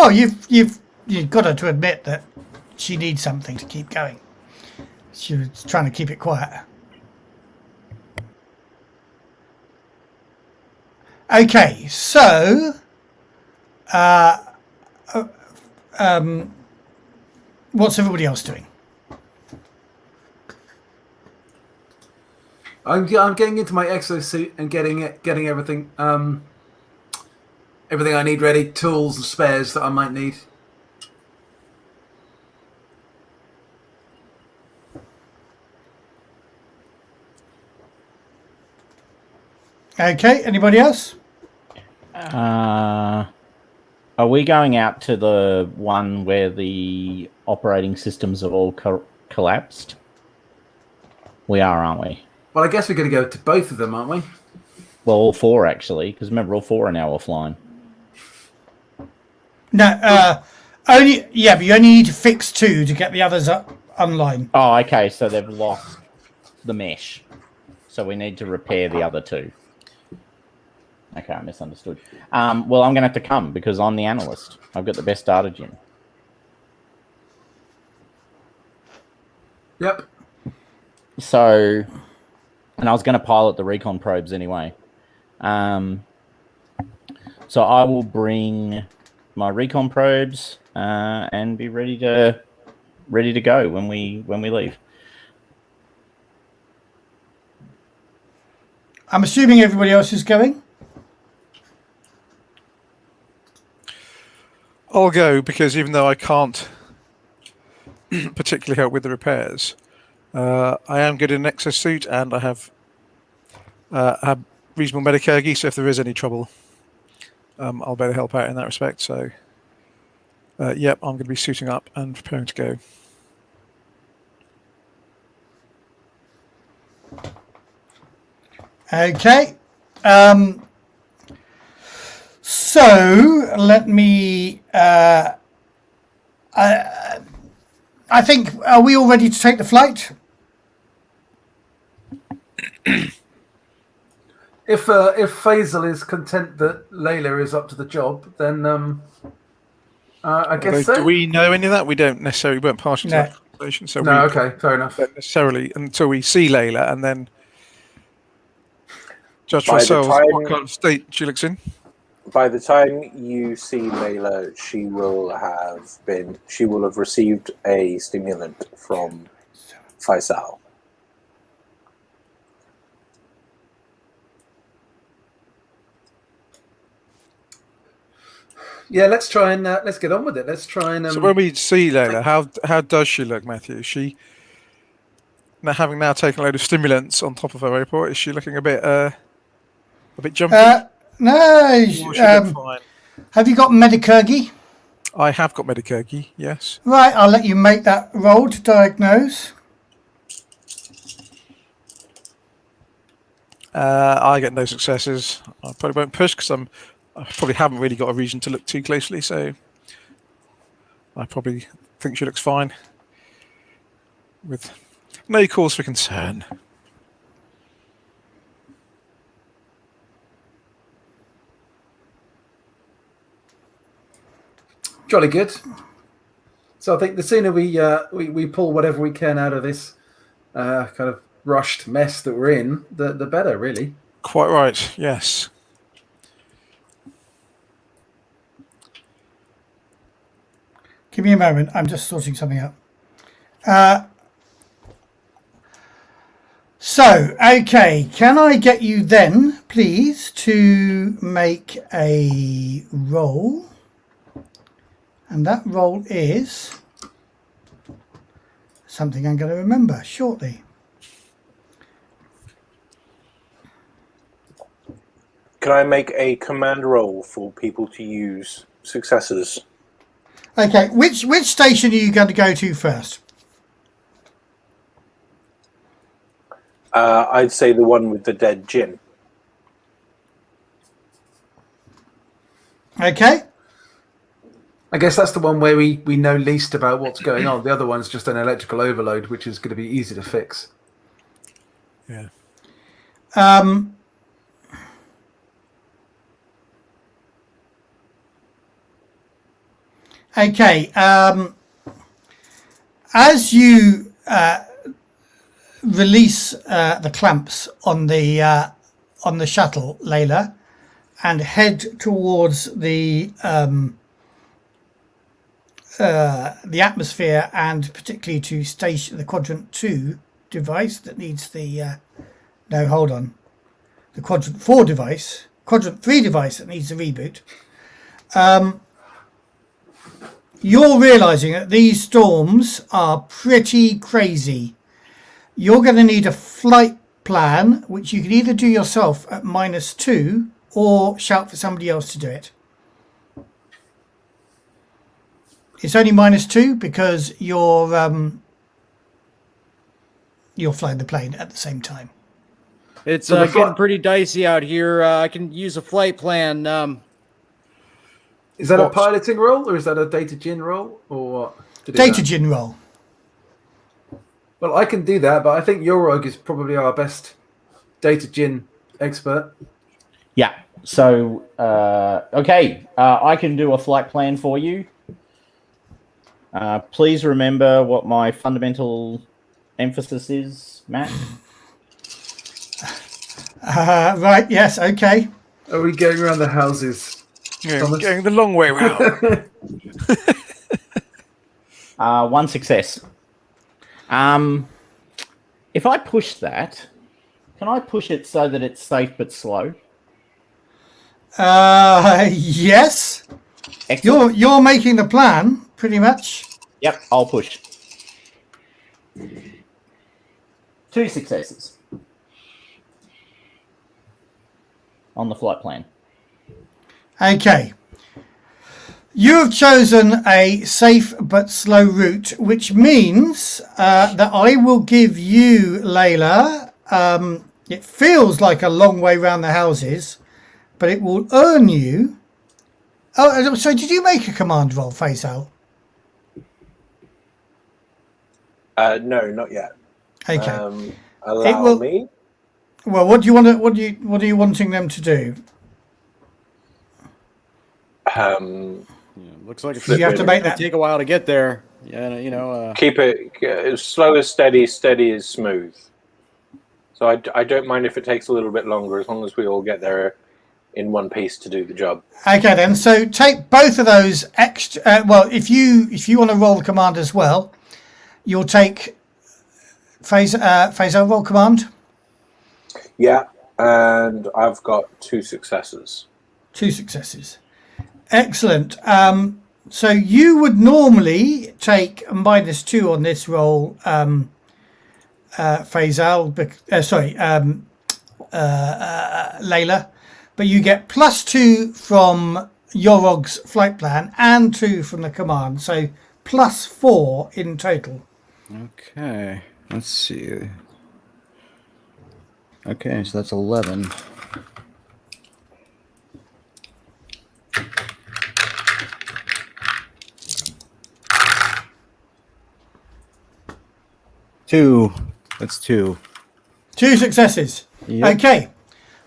got her to admit that she needs something to keep going. She was trying to keep it quiet. Okay, so what's everybody else doing? I'm getting into my exosuit and getting everything everything I need ready, tools and spares that I might need. Okay, anybody else? Are we going out to the one where the operating systems have all collapsed? We are, aren't we? Well, I guess we're going to go to both of them, aren't we? Well, all four, actually, because remember, all four are now offline. No, but you only need to fix 2 to get the others up online. Oh, okay, so they've lost the mesh. So we need to repair the other 2. Okay, I misunderstood. Well, I'm going to have to come because I'm the analyst. I've got the best data gen. Yep. So, and I was going to pilot the recon probes anyway. So I will bring my recon probes and be ready to go when we leave. I'm assuming everybody else is going. I'll go because even though I can't particularly help with the repairs, I am good in an exosuit and I have reasonable medicurgy, so if there is any trouble, I'll better help out in that respect. So, yep, I'm going to be suiting up and preparing to go. Okay. So let me. I think. Are we all ready to take the flight? If Faisal is content that Layla is up to the job, then I guess so. Do we know any of that? We don't necessarily. We weren't partial to No. that conversation, so No, we okay, fair enough. don't necessarily until we see Layla and then judge for By the ourselves time- what kind of state she looks in. By the time you see Layla, she will have received a stimulant from Faisal. Yeah, let's try and let's get on with it. Let's try and. So when we see Layla, how does she look, Matthew? Is she having now taken a load of stimulants on top of her report? Is she looking a bit jumpy? No. Or she look fine? Have you got medicurgy? I have got medicurgy, yes. Right, I'll let you make that roll to diagnose. I get no successes. I probably won't push because I probably haven't really got a reason to look too closely, so I probably think she looks fine with no cause for concern. Jolly good. So I think the sooner we pull whatever we can out of this kind of rushed mess that we're in, the better, really. Quite right, yes. Give me a moment. I'm just sorting something out. So, okay. Can I get you then, please, to make a roll? And that roll is something I'm going to remember shortly. Can I make a command roll for people to use successors? Okay, which station are you going to go to first? I'd say the one with the dead Jinn. Okay. I guess that's the one where we know least about what's going on. The other one's just an electrical overload, which is going to be easy to fix. Yeah. Okay. As you release the clamps on the shuttle, Layla, and head towards the atmosphere, and particularly to station the quadrant 2 device that needs the no, hold on, the quadrant 4 device, quadrant 3 device that needs a reboot. You're realizing that these storms are pretty crazy. You're going to need a flight plan, which you can either do yourself at -2 or shout for somebody else to do it. It's only -2 because you're flying the plane at the same time. It's So the getting pretty dicey out here. I can use a flight plan. Is that a What? piloting role or is that a data gin role or what? to do Data that? gin roll. Well, I can do that, but I think your rogue is probably our best data gin expert. Yeah. So, okay, I can do a flight plan for you. Please remember what my fundamental emphasis is, Matt. Right, yes, okay. Are we going around the houses? Yeah, Thomas? going the long way round. One success. If I push that, can I push it so that it's safe but slow? Yes. Excellent. You're making the plan, pretty much. Yep, I'll push. 2 successes on the flight plan. Okay. You have chosen a safe but slow route, which means that I will give you, Layla, it feels like a long way round the houses, but it will earn you... Oh, so did you make a command roll, Faisal? No, not yet. Okay. Allow will- me. Well, what do you want to, what are you wanting them to do? Looks like it's You have to make gonna that... take a while to get there. Yeah, you know. Keep it as slow as steady, steady as smooth. So I don't mind if it takes a little bit longer, as long as we all get there in one piece to do the job. Okay, then. So take both of those extra... well, if you want to roll the command as well, you'll take... Faisal, roll command. Yeah, and I've got 2 successes. 2 successes. Excellent. So you would normally take a -2 on this roll, Faisal. Layla, but you get +2 from Yorog's flight plan and 2 from the command, so +4 in total. Okay, let's see. Okay, so that's 11. Two. That's 2. 2 successes. Yep. Okay.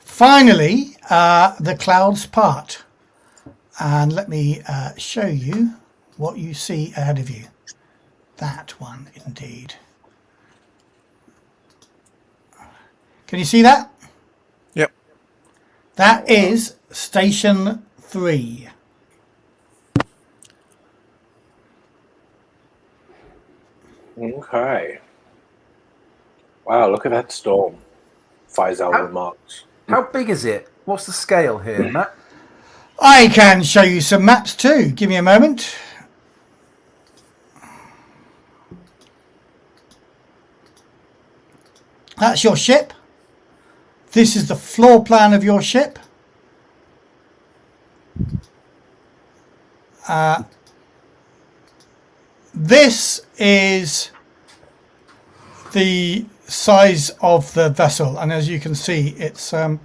Finally, the clouds part. And let me show you what you see ahead of you. That one, indeed. Can you see that? Yep. That is Station 3. Okay. Wow, look at that storm. Faisal remarks. How big is it? What's the scale here, Matt? I can show you some maps too. Give me a moment. That's your ship. This is the floor plan of your ship. This is the size of the vessel, and as you can see, it's a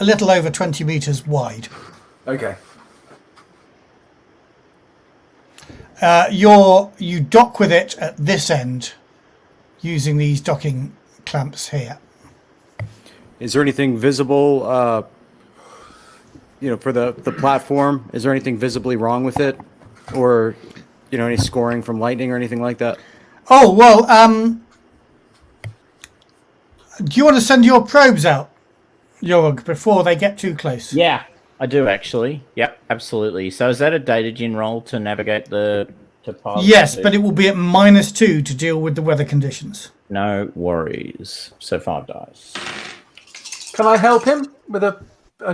little over 20 meters wide. Okay. You dock with it at this end using these docking clamps here. Is there anything visible, for the platform? Is there anything visibly wrong with it? Or, any scoring from lightning or anything like that? Oh, well, do you want to send your probes out, Jorg, before they get too close. Yeah, I do actually. Yep, absolutely. So is that a data gin roll to navigate the pilot? Yes, but it will be at -2 to deal with the weather conditions. No worries. So 5 dice. Can I help him with a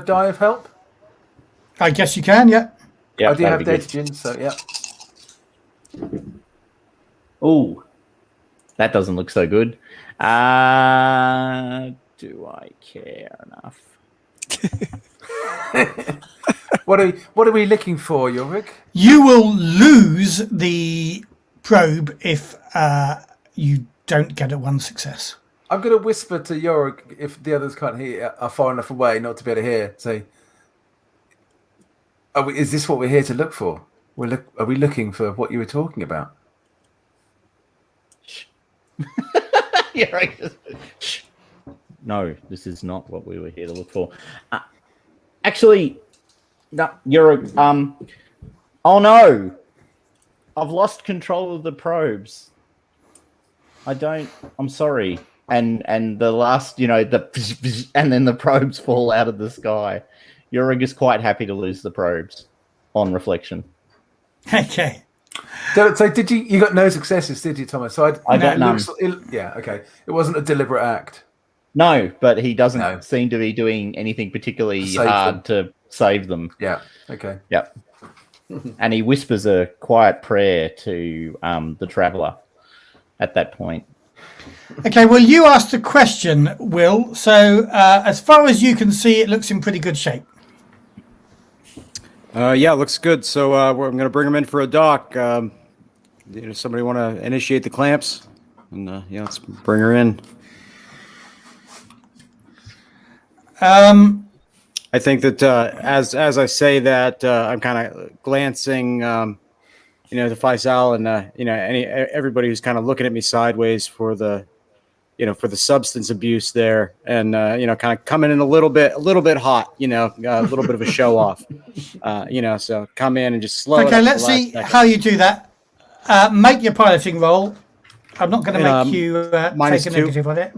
die of help? I guess you can, yeah. Yeah, I do have data gin, so yeah. Ooh, that doesn't look so good. Do I care enough? What are we looking for, Yorick? You will lose the probe if you don't get a 1 success. I'm going to whisper to Yorick if the others can't hear, are far enough away not to be able to hear. Say, is this what we're here to look for? Are we looking for what you were talking about? Yeah, right. No, this is not what we were here to look for. Actually, no, you're oh no, I've lost control of the probes. I'm sorry. And the last, and then the probes fall out of the sky. Yurig is quite happy to lose the probes on reflection. Okay. So did you got no successes, did you, Thomas? So I got none. Yeah, okay. It wasn't a deliberate act. No, but he doesn't seem to be doing anything particularly hard to save them. Yeah, okay. Yep. And he whispers a quiet prayer to the traveller at that point. Okay, well, you asked the question, Will. So as far as you can see, it looks in pretty good shape. Yeah, looks good. So I'm going to bring him in for a dock. Somebody want to initiate the clamps? And let's bring her in. I think that as I say that, I'm kind of glancing, to Faisal and everybody who's kind of looking at me sideways for the substance abuse there, and kind of coming in a little bit hot, a little bit of a show off, so come in and just slow it up. Okay, let's see how you do that. Make your piloting roll. I'm not going to make you take a negative on it.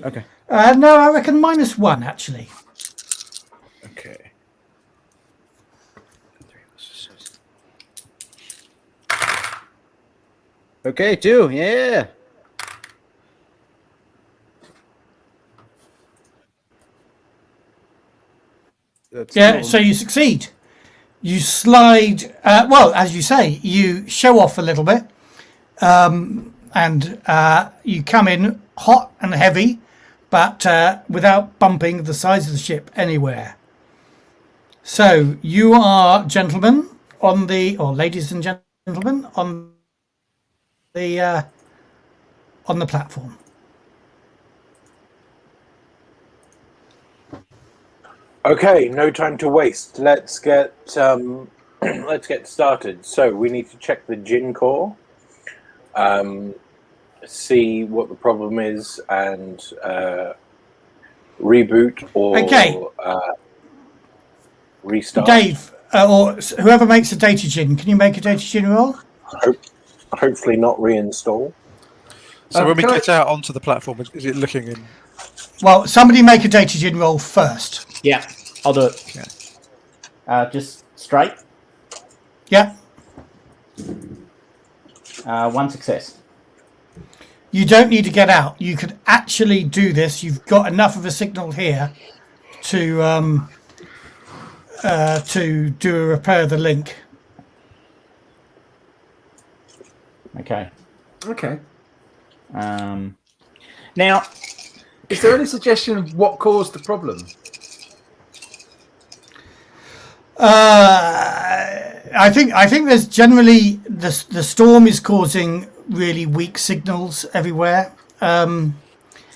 Okay. No, I reckon -1 actually. Okay. Okay, 2. Yeah. That's cool. So you succeed. You slide. Well, as you say, you show off a little bit, and you come in hot and heavy, but without bumping the sides of the ship anywhere. So you are gentlemen or ladies and gentlemen on the platform. Okay, no time to waste. Let's get started. So we need to check the gin core, see what the problem is, and reboot or restart. Dave, or whoever makes a data gin, can you make a data gin roll? Hopefully not reinstall. So when we get out onto the platform, is it looking in? Well, somebody make a data gin roll first. Yeah, I'll do it. Yeah. Just straight. Yeah. 1 success. You don't need to get out. You could actually do this. You've got enough of a signal here to do a repair the link. Okay. Okay. Now, is there any suggestion of what caused the problem? I think there's generally the storm is causing really weak signals everywhere. Do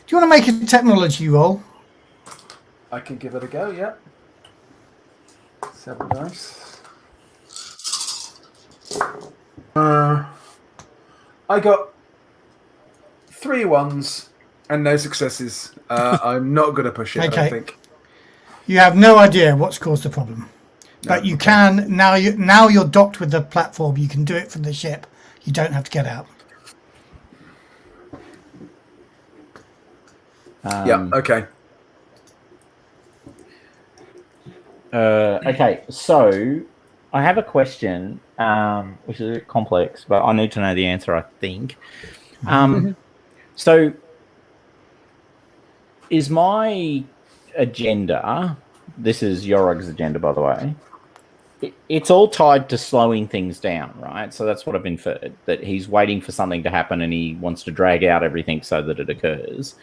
you want to make a technology roll? I can give it a go. Yeah. 7 dice. I got 3 1s and no successes. I'm not going to push it. Okay. I don't think. You have no idea what's caused the problem, but you can now. You're docked with the platform. You can do it from the ship. You don't have to get out. Yeah. Okay. Okay, so I have a question, which is a bit complex, but I need to know the answer, I think. So, is my agenda, this is Yorog's agenda, by the way, it's all tied to slowing things down, right? So that's what I've inferred, that he's waiting for something to happen and he wants to drag out everything so that it occurs.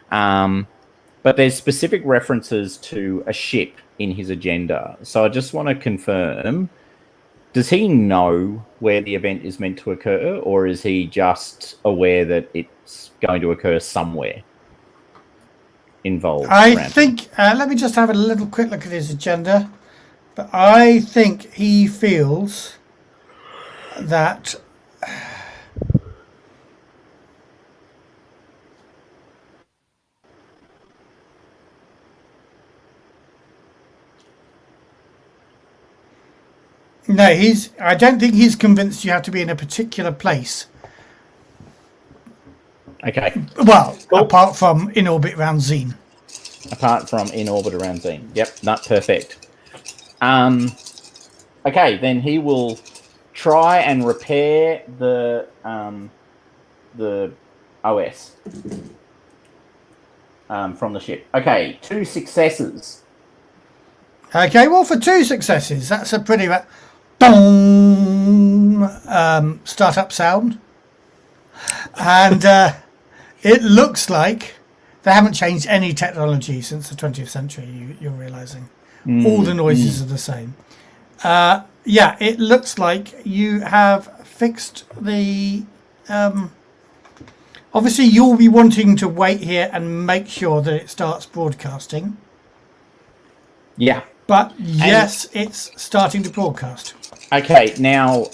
But there's specific references to a ship in his agenda. So I just want to confirm, does he know where the event is meant to occur, or is he just aware that it's going to occur somewhere involved? I think, let me just have a little quick look at his agenda. But I think he feels that I don't think he's convinced you have to be in a particular place. Okay. Well, apart from in orbit around Xene. Apart from in orbit around Xene. Yep, not perfect. Okay, then he will try and repair the OS from the ship. Okay, 2 successes. Okay, well, for 2 successes, that's a pretty boom startup sound. And it looks like they haven't changed any technology since the 20th century, you're realizing. All the noises are the same. Yeah, it looks like you have fixed the... obviously, you'll be wanting to wait here and make sure that it starts broadcasting. Yeah. But yes, it's starting to broadcast. Okay, now...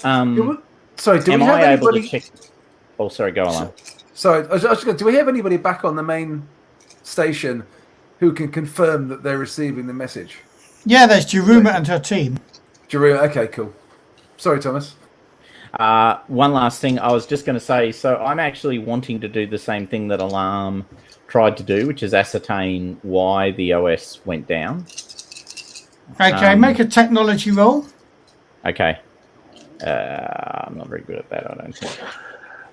sorry, do am we have I able anybody... to check... Oh, sorry, go on. Sorry, I was just going, do we have anybody back on the main station who can confirm that they're receiving the message? Yeah, there's Jaruma and her team. Jaruma, okay, cool. Sorry, Thomas. One last thing I was just going to say. So I'm actually wanting to do the same thing that Alarm tried to do, which is ascertain why the OS went down. Okay, make a technology roll. Okay. I'm not very good at that, I don't think.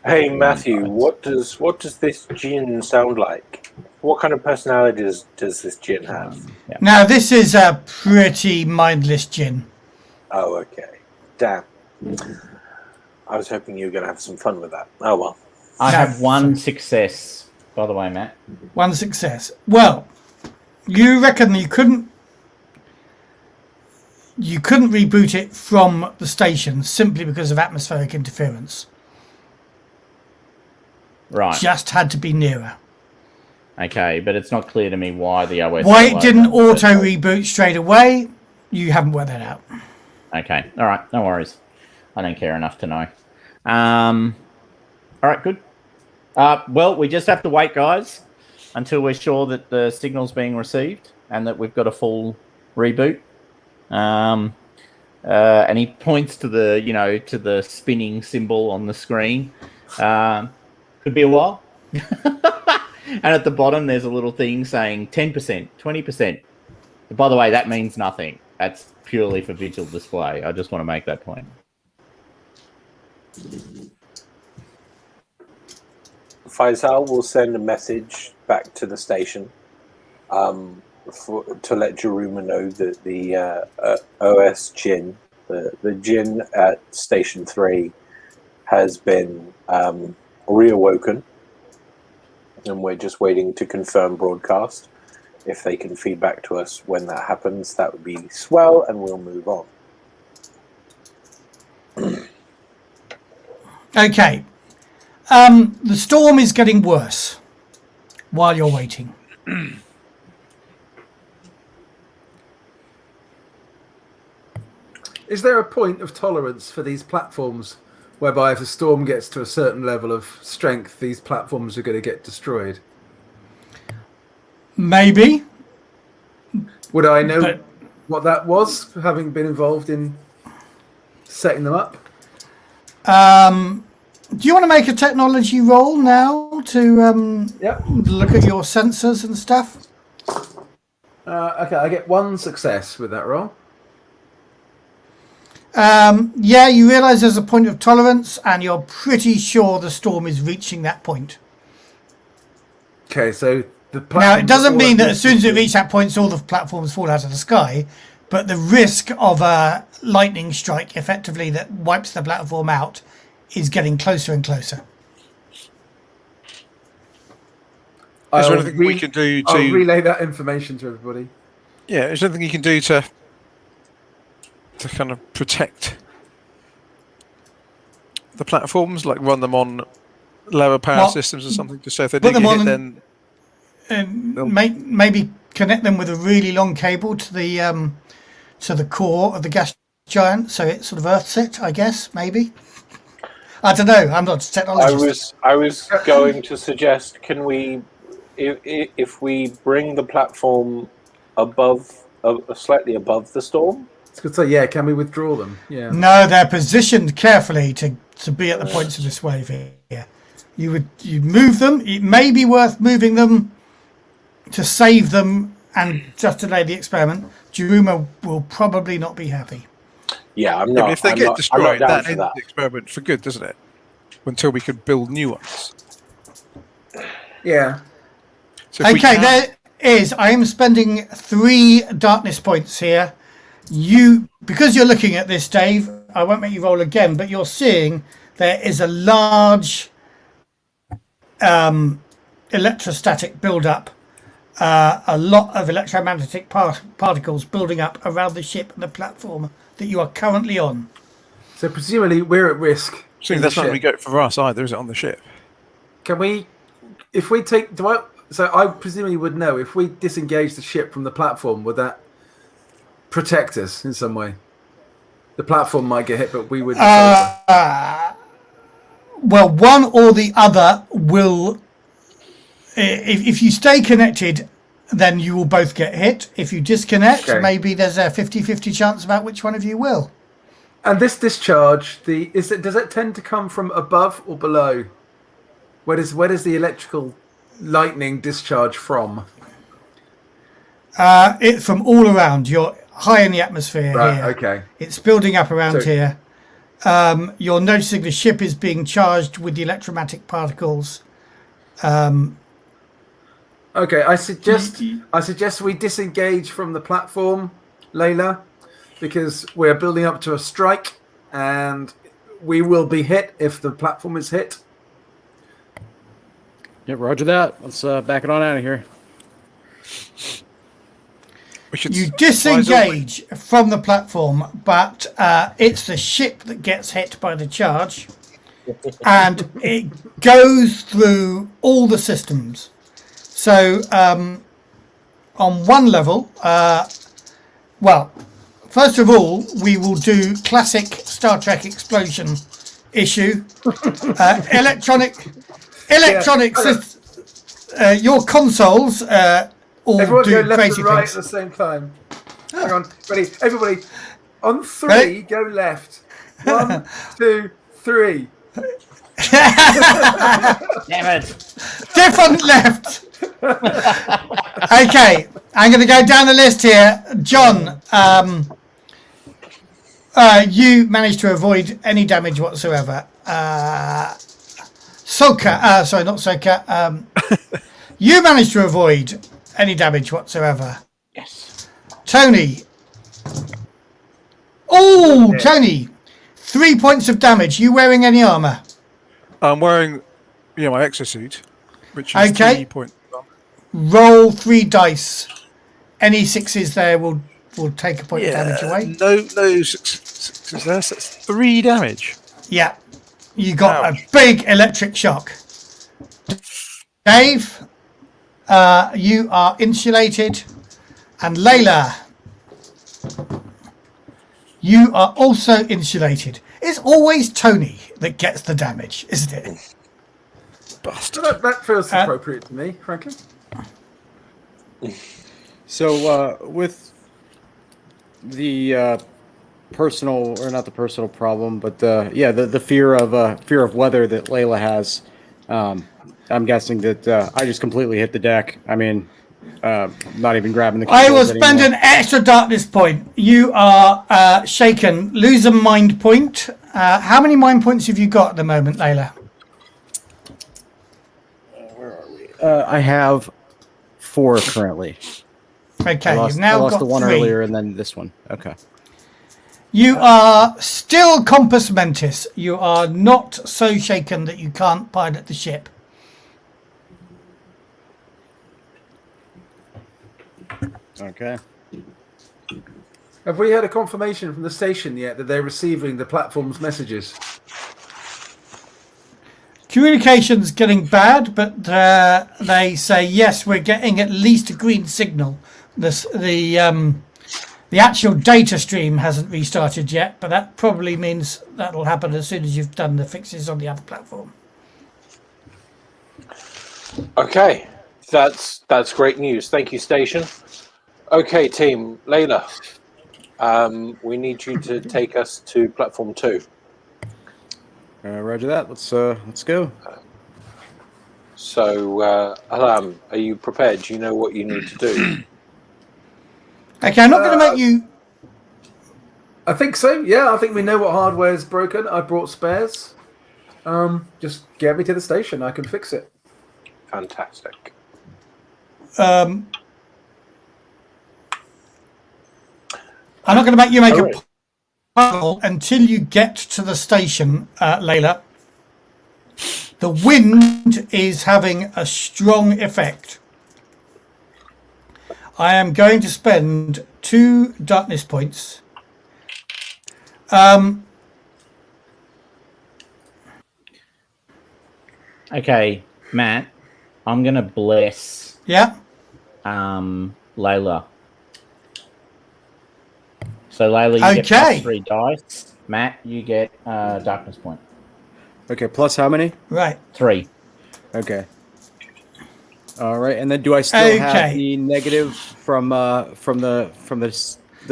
Hey Matthew, what does this Jinn sound like? What kind of personality does this Jinn have? Yeah. Now, this is a pretty mindless Jinn. Oh, okay. Damn. I was hoping you were going to have some fun with that. Oh, well. I have 1 success, by the way, Matt. 1 success. Well, you reckon you couldn't reboot it from the station simply because of atmospheric interference. Right. Just had to be nearer. Okay, but it's not clear to me why the OS... Why it didn't auto-reboot straight away, you haven't worked that out. Okay, all right, no worries. I don't care enough to know. All right, good. Well, we just have to wait, guys, until we're sure that the signal's being received and that we've got a full reboot. And he points to the, to the spinning symbol on the screen. Could be a while. And at the bottom, there's a little thing saying 10%, 20%. By the way, that means nothing. That's purely for visual display. I just want to make that point. Faisal will send a message back to the station to let Jaruma know that the OS Jinn, the Jinn at Station 3, has been reawoken. And we're just waiting to confirm broadcast. If they can feed back to us when that happens, that would be swell, and we'll move on. Okay. The storm is getting worse while you're waiting. Is there a point of tolerance for these platforms whereby if a storm gets to a certain level of strength, these platforms are going to get destroyed? Maybe. Would I know what that was, having been involved in setting them up? Do you want to make a technology roll now to look at your sensors and stuff? Okay, I get 1 success with that roll. Yeah, you realise there's a point of tolerance, and you're pretty sure the storm is reaching that point. Okay, so the Now, platforms it doesn't are all mean that as soon as it existing. reaches that point, all the platforms fall out of the sky, but the risk of a lightning strike, effectively, that wipes the platform out, is getting closer and closer. Is there I'll anything we can do I'll to? relay that information to everybody. Yeah, is there anything you can do to kind of protect the platforms, like run them on lower power Well, systems or something, to say if they put do them get hit, on then Maybe connect them with a really long cable to the core of the gas giant, so it sort of earths it, I guess, maybe. I don't know. I'm not a technologist. I was going to suggest, can we, if we bring the platform slightly above the storm? It's good to say, yeah, can we withdraw them? Yeah. No, they're positioned carefully to be at the points of this wave here. You move them. It may be worth moving them to save them and just delay the experiment. Juruma will probably not be happy. Yeah, I'm yeah, not. but if they I'm get not, I'm destroyed, not down that for ends that. the experiment for good, doesn't it? Until we can build new ones. Yeah. So if we Okay, can- there is. I am spending 3 darkness points here. Because you're looking at this, Dave, I won't make you roll again, but you're seeing there is a large electrostatic build-up, a lot of electromagnetic particles building up around the ship and the platform that you are currently on. So presumably we're at risk. So in that's the not going to ship. go for us either, is it, on the ship? Can we, if we take, so I presumably would know, if we disengage the ship from the platform, would that protect us in some way? The platform might get hit, but we would. Well, one or the other will. If you stay connected, then you will both get hit. If you disconnect, Okay. maybe there's a 50-50 chance about which one of you will. And this discharge, does it tend to come from above or below? Where does the electrical lightning discharge from? It's from all around. You're high in the atmosphere Right. here. Okay. It's building up around So- here. You're noticing the ship is being charged with the electromagnetic particles. Okay. I suggest we disengage from the platform, Layla, because we're building up to a strike, and we will be hit if the platform is hit. Yeah, roger that. Let's back it on out of here. We should You advise all- disengage from the platform, but it's the ship that gets hit by the charge, and it goes through all the systems. So, on one level, well, first of all, we will do classic Star Trek explosion issue. Electronic your consoles all Everyone do go left crazy and right things. at the same time. Hang on, ready? Everybody, on 3, Ready? go left. 1, 2, 3. Damn it! Different left. Okay, I'm going to go down the list here. John, you managed to avoid any damage whatsoever. Soka, sorry, not Soka. You managed to avoid any damage whatsoever. Yes. Tony. Oh, Tony. 3 points of damage. You wearing any armor? I'm wearing, my exosuit, which is Okay. 3 point. Roll 3 dice. Any 6s there will take a point of damage away. No successes there. So that's 3 damage. Yeah. You got Ouch. a big electric shock. Dave, you are insulated. And Layla, you are also insulated. It's always Tony that gets the damage, isn't it? Bastard. That feels appropriate to me, frankly. So with the personal, or not the personal problem, but the fear of weather that Layla has, I'm guessing that I just completely hit the deck. I mean, Not even grabbing the I will keyboards spend anymore. an extra darkness point. You are shaken. Lose a mind point. How many mind points have you got at the moment, Layla? I have 4 currently. Okay, I lost, you've now I lost got the one 3. earlier and then this one. Okay. You are still compos mentis. You are not so shaken that you can't pilot the ship. Okay. Have we had a confirmation from the station yet that they're receiving the platform's messages? Communication's getting bad, but they say yes, we're getting at least a green signal. The actual data stream hasn't restarted yet, but that probably means that'll happen as soon as you've done the fixes on the other platform. Okay, that's great news. Thank you, station. Okay, team, Layla, we need you to take us to platform 2. Roger that. Let's go. So, Alam, are you prepared? Do you know what you need to do? Okay, I'm not going to make you... I think so. Yeah, I think we know what hardware is broken. I brought spares. Just get me to the station. I can fix it. Fantastic. I'm not going to make you make a puzzle until you get to the station, Layla. The wind is having a strong effect. I am going to spend 2 darkness points. Okay, Matt, I'm gonna bless Yeah. Layla. So Layla, you get Okay. +3 dice. Matt, you get darkness point. Okay. Plus how many? Right. 3. Okay. All right. And then do I still have Okay. the negative from the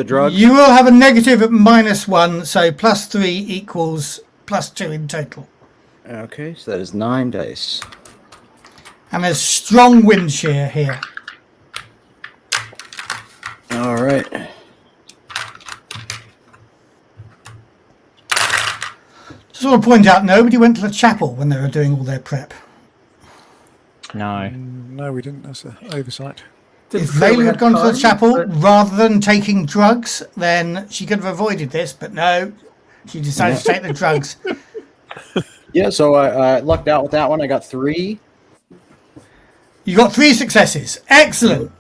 drug? You will have a negative at -1, so +3 equals +2 in total. Okay. So that is 9 dice. And there's strong wind shear here. All right. Just want to point out, nobody went to the chapel when they were doing all their prep. No. No, we didn't. That's an oversight. Didn't If say we Layla had gone to the time, chapel but- rather than taking drugs, then she could have avoided this, but no, she decided to take the drugs. Yeah. So I lucked out with that one. I got 3. You got 3 successes. Excellent.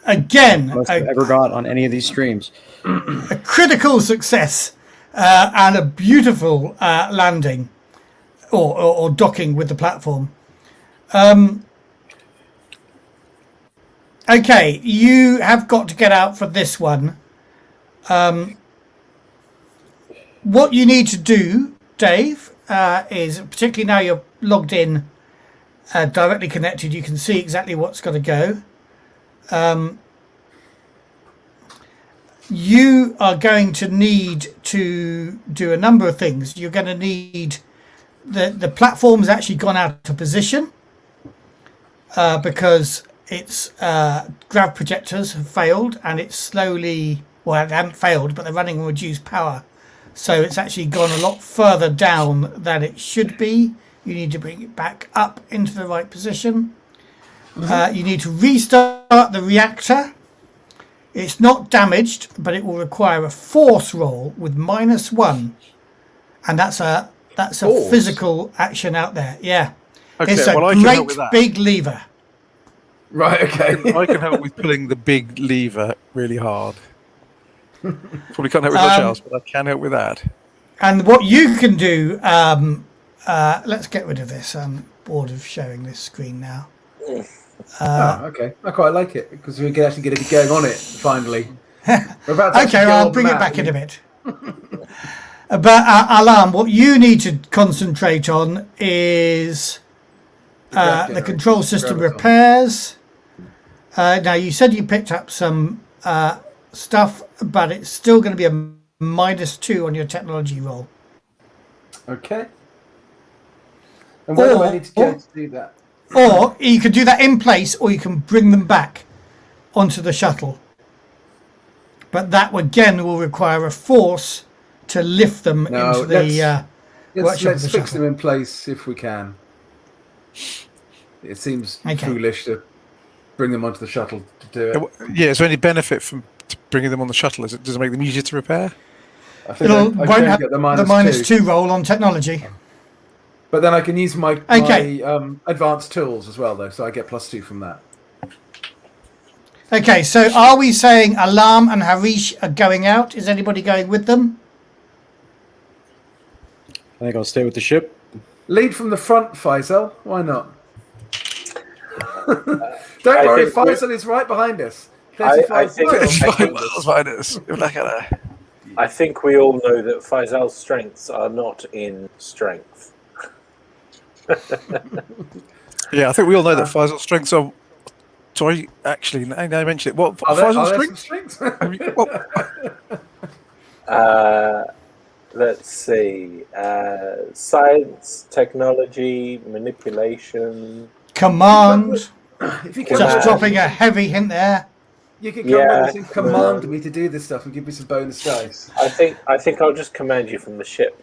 Again, Most I've ever got on any of these streams. a critical success and a beautiful landing or docking with the platform. Okay, you have got to get out for this one. What you need to do, Dave, is particularly now you're logged in, directly connected, you can see exactly what's got to go. You are going to need to do a number of things. You're going to need the platform's actually gone out of position because its grav projectors have failed, and it's slowly, well, they haven't failed, but they're running on reduced power. So it's actually gone a lot further down than it should be. You need to bring it back up into the right position. You need to restart the reactor. It's not damaged, but it will require a force roll with -1, and that's a Force? physical action out there. Yeah, Okay, it's a well, I can help with great that. big lever. Right, okay. I can help with pulling the big lever really hard. Probably can't help with much else, but I can help with that. And what you can do, let's get rid of this. I'm bored of showing this screen now. Okay. I quite like it because we can actually get it going on it finally. We're about to actually Okay, go I'll on bring the it map. back in a bit. But Alarm, what you need to concentrate on is the control system repairs. Now, you said you picked up some stuff, but it's still going to be a -2 on your technology roll. Okay. And where do I need to go to do that? Or you can do that in place, or you can bring them back. onto the shuttle. But that again will require a force to lift them into the workshop of let's the fix shuttle. them in place if we can. It seems foolish to bring them onto the shuttle to do it. Yeah, is there any benefit from bringing them on the shuttle? Does it make them easier to repair? I think Won't have get the minus two roll on technology. But then I can use my advanced tools as well, though, so I get +2 from that. Okay, so are we saying Alarm and Harish are going out? Is anybody going with them? I think I'll stay with the ship. Lead from the front, Faisal. Why not? Don't worry, Faisal is right behind us. I think I think we all know that Faisal's strengths are not in strength. Yeah, I think we all know that Faisal's strengths are. Sorry, actually, now I mentioned it. What Faisal's strengths? Let's see. Science, technology, manipulation. Command. If you can Just dropping a heavy hint there. You can come with us and command me to do this stuff and give me some bonus dice. I think I'll just command you from the ship.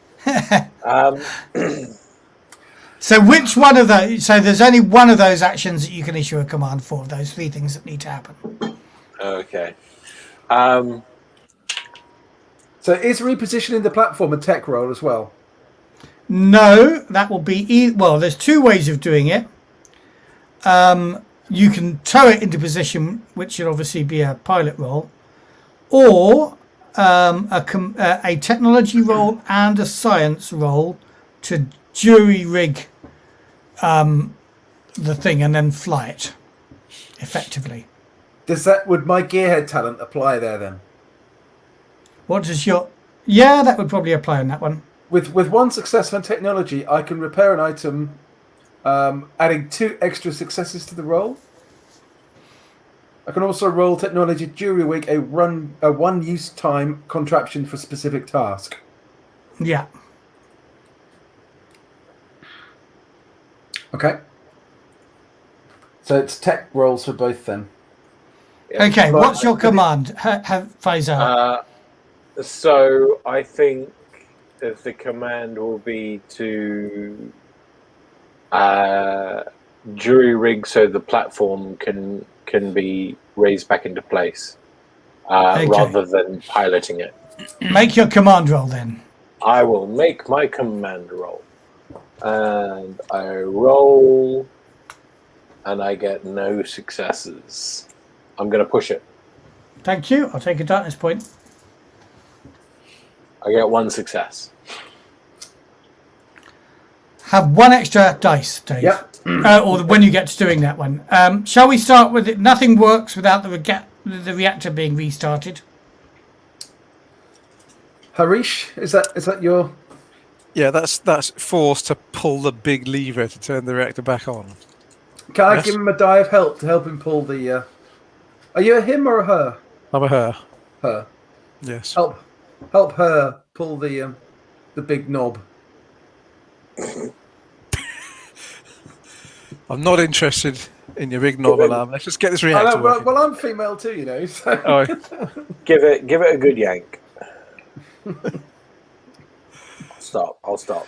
So which one of those? So there's only one of those actions that you can issue a command for. Those 3 things that need to happen. Okay. So is repositioning the platform a tech roll as well? No, that will be well. There's 2 ways of doing it. You can tow it into position, which should obviously be a pilot roll, or a technology roll and a science roll to jury rig the thing and then fly it effectively. Would my gearhead talent apply there then? What does your... Yeah, that would probably apply on that one. With 1 success on technology, I can repair an item, adding 2 extra successes to the roll. I can also roll technology jury rig a 1 use time contraption for specific task. Yeah. Okay. So it's tech rolls for both then. Okay, what's your command, Faisal? So I think that the command will be to jury rig so the platform can be raised back into place rather than piloting it. Make your command roll then. I will make my command roll. And I roll and I get no successes. I'm going to push it. Thank you. I'll take a darkness point. I get 1 success. Have 1 extra dice, Dave. Yep. Or when you get to doing that one. Shall we start with it? Nothing works without the reactor being restarted. Harish, is that your... Yeah, that's forced to pull the big lever to turn the reactor back on. Can I give him a die of help to help him pull the... Are you a him or a her? I'm a her. Her. Yes. Help her pull the big knob. I'm not interested in your big knob alarm. Let's just get this reactor working. Well, I'm female too, you know. So. Oh. Give it a good yank. I'll stop.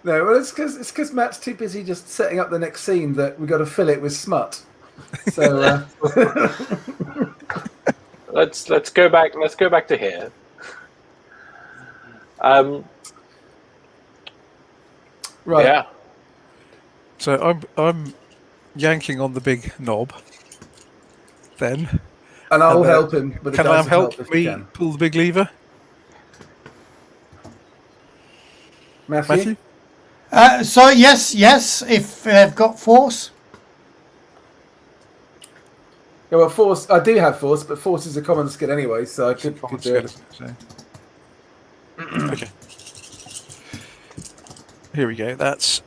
No, well, it's because Matt's too busy just setting up the next scene that we've got to fill it with smut. So let's go back. Let's go back to here. Right. Yeah. So I'm yanking on the big knob. Then. And I'll help him. With Can the I dice help if me you can. pull the big lever? Matthew? So yes, if they've got force. Yeah, well, force. I do have force, but force is a common skill anyway, so I could do it. Okay. Here we go. That's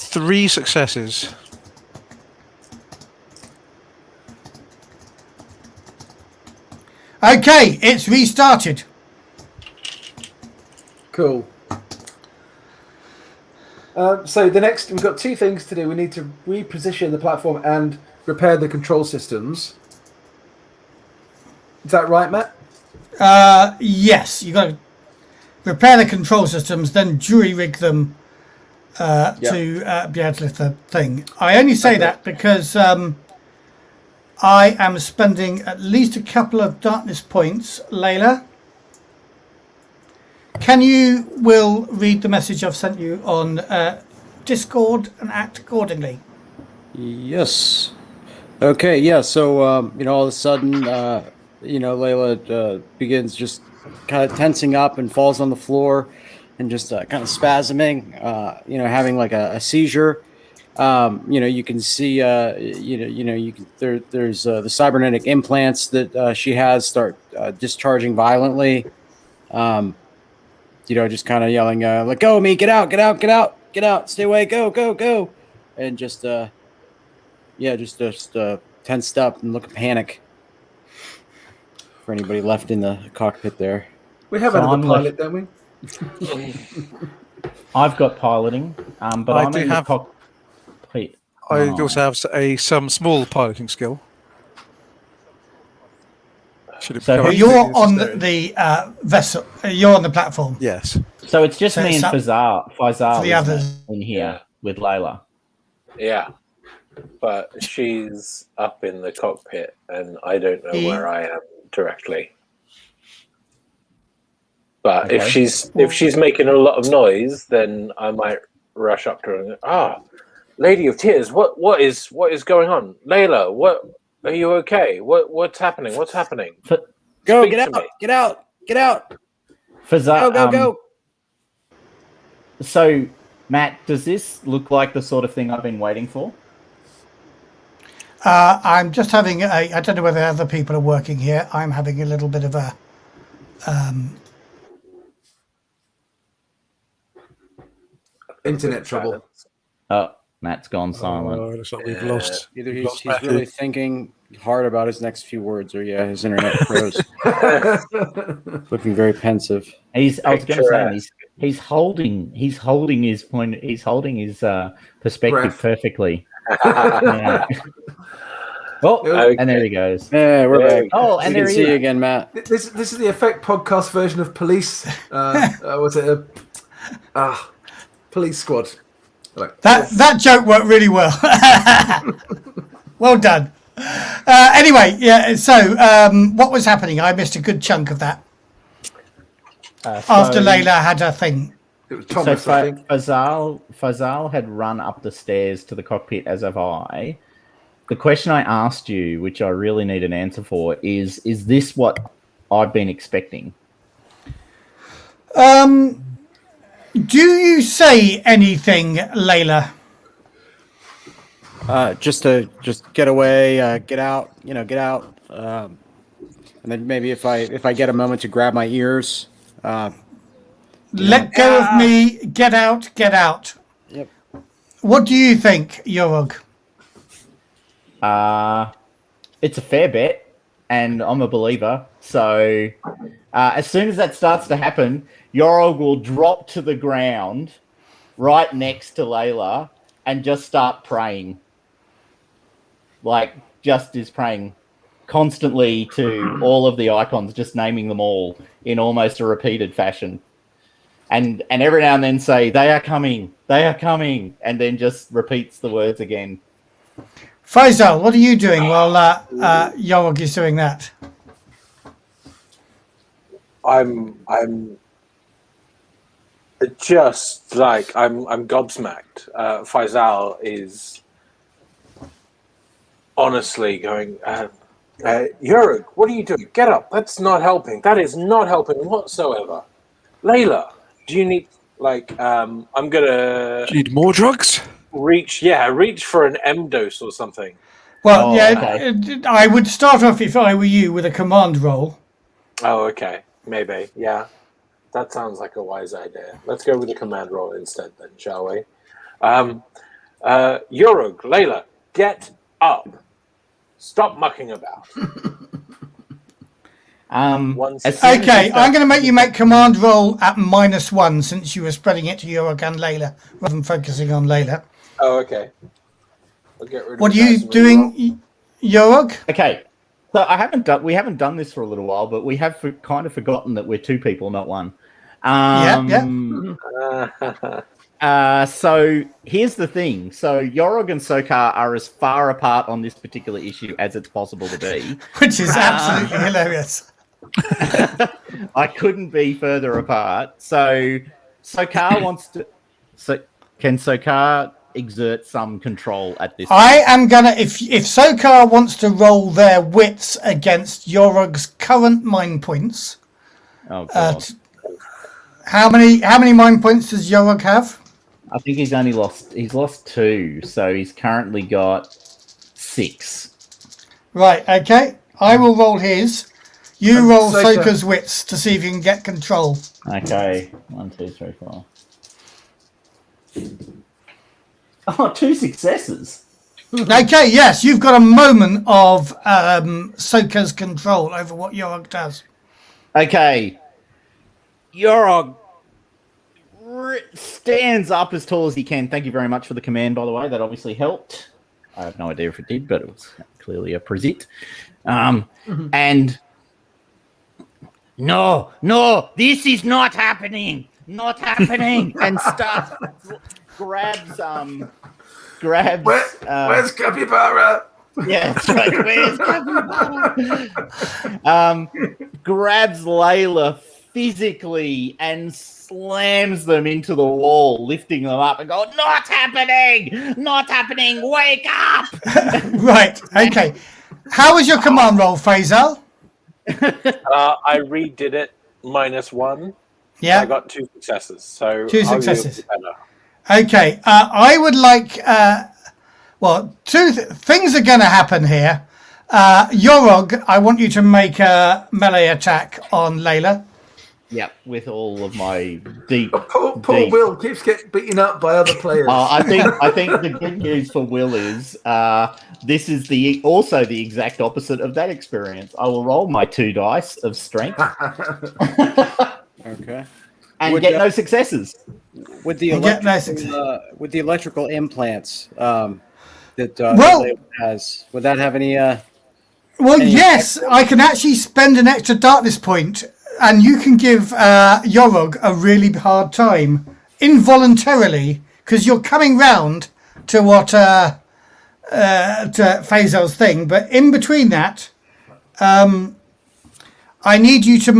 3 successes. Okay, it's restarted. Cool. So the next, we've got 2 things to do. We need to reposition the platform and repair the control systems. Is that right, Matt? Yes, you got to repair the control systems, then jury rig them to be able to lift the thing. I only say that because I am spending at least a couple of darkness points. Layla, can you, Will, read the message I've sent you on Discord and act accordingly? Yes. Okay. Yeah. So all of a sudden, Layla begins just kind of tensing up and falls on the floor, and just kind of spasming. Having like a seizure. You can see. There's the cybernetic implants that she has start discharging violently. Just kind of yelling, "Let go of me! Get out! Get out! Get out! Get out! Stay away! Go! Go! Go!" And just tensed up and looking panic for anybody left in the cockpit there. We have another pilot, don't we? I've got piloting, but I I'm do in have- the cockpit. I also have some small piloting skill. Should it So become You're obvious on that- the vessel. You're on the platform. Yes. So it's just So me it's and up Faisal for the isn't others. it, in here with Layla. Yeah. But she's up in the cockpit and I don't know where I am directly. But if Okay. she's making a lot of noise, then I might rush up to her and go, Lady of Tears, what is going on? Layla, what are you okay? What's happening? What's happening? Go! Speak Get to out! me. Get out! Get out! Faisal, Go! So, Matt, does this look like the sort of thing I've been waiting for? I'm just having I don't know whether other people are working here. I'm having a little bit of a Internet trouble. Oh, Matt's gone silent. Oh, looks like we've lost. Either we've he's lost Matthew. really thinking hard about his next few words, or his internet froze. Looking very pensive. I was going to say, Picturesque. he's holding his point. He's holding his perspective Breath. perfectly. Yeah. Oh, Okay. and there he goes. Yeah, we're There back. Oh, We and can there he see you is. again, Matt. This is the Effect podcast version of Police. Was it Police Squad? Right. that joke worked really well. Well done. Anyway, yeah. So what was happening? I missed a good chunk of that after Layla had her thing. It was So Thomas, I think. Faisal had run up the stairs to the cockpit, as have I. The question I asked you, which I really need an answer for, is this what I've been expecting? Do you say anything, Layla? Just get away, get out, get out. And then maybe if I get a moment to grab my ears. Let go of me. Get out. Get out. Yep. What do you think, Yorog? It's a fair bet, and I'm a believer. So as soon as that starts to happen, Yorog will drop to the ground right next to Layla and just start praying. Like, just is praying constantly to all of the icons, just naming them all in almost a repeated fashion. And every now and then say, they are coming, and then just repeats the words again. Faisal, what are you doing while Yorog is doing that? I'm just like I'm gobsmacked. Faisal is honestly going, Yurik, what are you doing? Get up. That's not helping. That is not helping whatsoever. Layla, do you need I'm gonna Do you need more drugs? reach for an M dose or something. Well, Oh, yeah, I would start off, if I were you, with a command roll. Oh, okay. Maybe. Yeah. That sounds like a wise idea. Let's go with the command roll instead then, shall we? Yorug, Layla, get up. Stop mucking about. As soon as Okay, you I'm going to make you make command roll at -1 since you were spreading it to Yorog and Layla rather than focusing on Layla. Oh, okay. I'll get rid of What are the you dice and reroll. doing, Yorog? Okay, So we haven't done this for a little while, but we have kind of forgotten that we're two people, not one. So here's the thing. So Yorog and Sokar are as far apart on this particular issue as it's possible to be. Which is absolutely hilarious. I couldn't be further apart. So Sokar wants to... So can Sokar exert some control at this point? I am gonna, if Sokar wants to roll their wits against Yorog's current mind points. Oh, God. How many mind points does Yorog have? I think he's lost 2, so he's currently got 6. Right, okay. I will roll his. You roll Sokar. Sokar's wits to see if you can get control. Okay, 1, 2, 3, 4. Oh, 2 successes. Okay, yes, you've got a moment of Sokar's control over what Yorog does. Okay. Yorog stands up as tall as he can. Thank you very much for the command, by the way. That obviously helped. I have no idea if it did, but it was clearly a preset. And no, this is not happening. Not happening. And stuff grabs. Where's Capybara? Yeah, that's right. Where's Capybara? Grabs Layla physically and slams them into the wall, lifting them up and going, "Not happening! Not happening! Wake up!" Right, okay. How was your command roll, Faisal? I redid it -1. Yeah. I got 2 successes. So 2 I'll successes. do better. Okay, I would like, things are going to happen here. Yorog, I want you to make a melee attack on Layla. Yeah, with all of my deep. Poor deep- Will keeps getting beaten up by other players. I think the good news for Will is this is also the exact opposite of that experience. I will roll my 2 dice of strength Okay. and get no successes. With the You get no electrical implants that Well- Leia has, would that have any? Well, yes, I can actually spend an extra darkness point, and you can give Yorog a really hard time involuntarily because you're coming round to what to Faisal's thing. But in between that, I need you to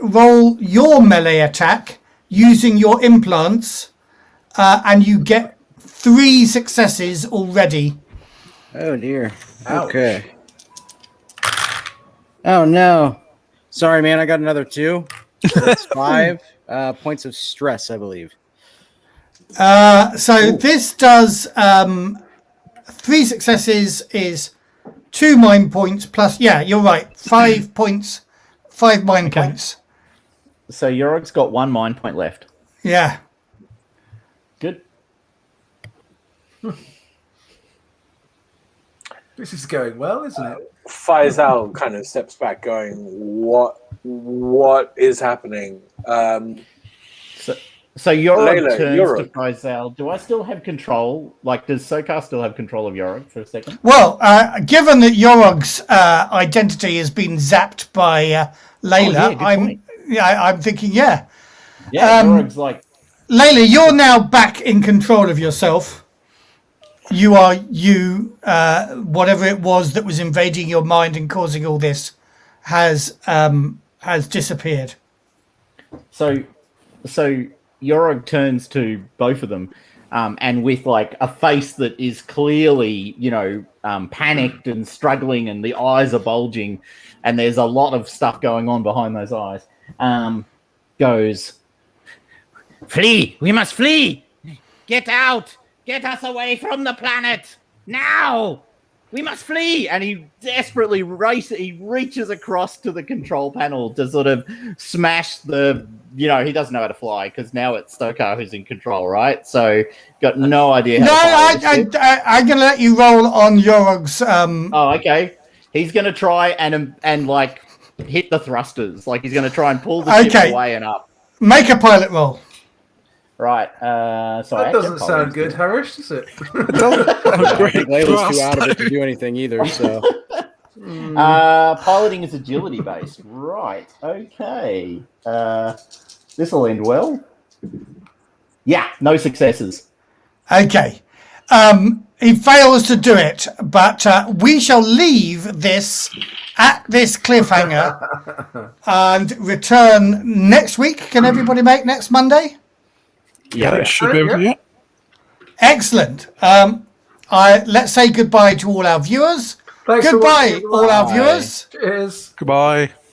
roll your melee attack using your implants, and you get 3 successes already. Oh dear. Okay. Oh no. Sorry, man. I got another 2. That's 5 points of stress, I believe. So this does 3 successes is 2 mind points plus. Yeah, you're right. 5 points, 5 mind points. So Yorog's got 1 mind point left. Yeah. Good. This is going well, isn't it? Faisal kind of steps back, going, "What is happening?" So Yorog Layla, turns Yorog. to Faisal. Do I still have control? Like, does Sokar still have control of Yorog for a second? Well, given that Yorog's identity has been zapped by Layla, good point. I'm thinking, yeah. Yeah, Yorog's like, Layla, you're now back in control of yourself. You are whatever it was that was invading your mind and causing all this has disappeared. so Yorog turns to both of them, and with like a face that is clearly, panicked and struggling, and the eyes are bulging, and there's a lot of stuff going on behind those eyes. Goes, "Flee! We must flee! Get out! Get us away from the planet now! We must flee!" And he desperately reaches across to the control panel to sort of smash the. He doesn't know how to fly because now it's Sokar who's in control, right? So got no idea. How to fly this ship. I'm going to let you roll on Yorog's. Oh, okay. He's going to try and like hit the thrusters. Like he's going to try and pull the ship away and up. Make a pilot roll. Right. So That doesn't sound good, Harish, does it? I don't think Layla's too out of it to do anything either. So Piloting is agility based. Right. Okay. This will end well. Yeah, no successes. Okay. He fails to do it, but we shall leave this at this cliffhanger and return next week. Can everybody make next Monday? Yeah, it should be able to. Yeah. Excellent. Let's say goodbye to all our viewers. Thanks for Goodbye, watching. all our viewers. Cheers. Goodbye.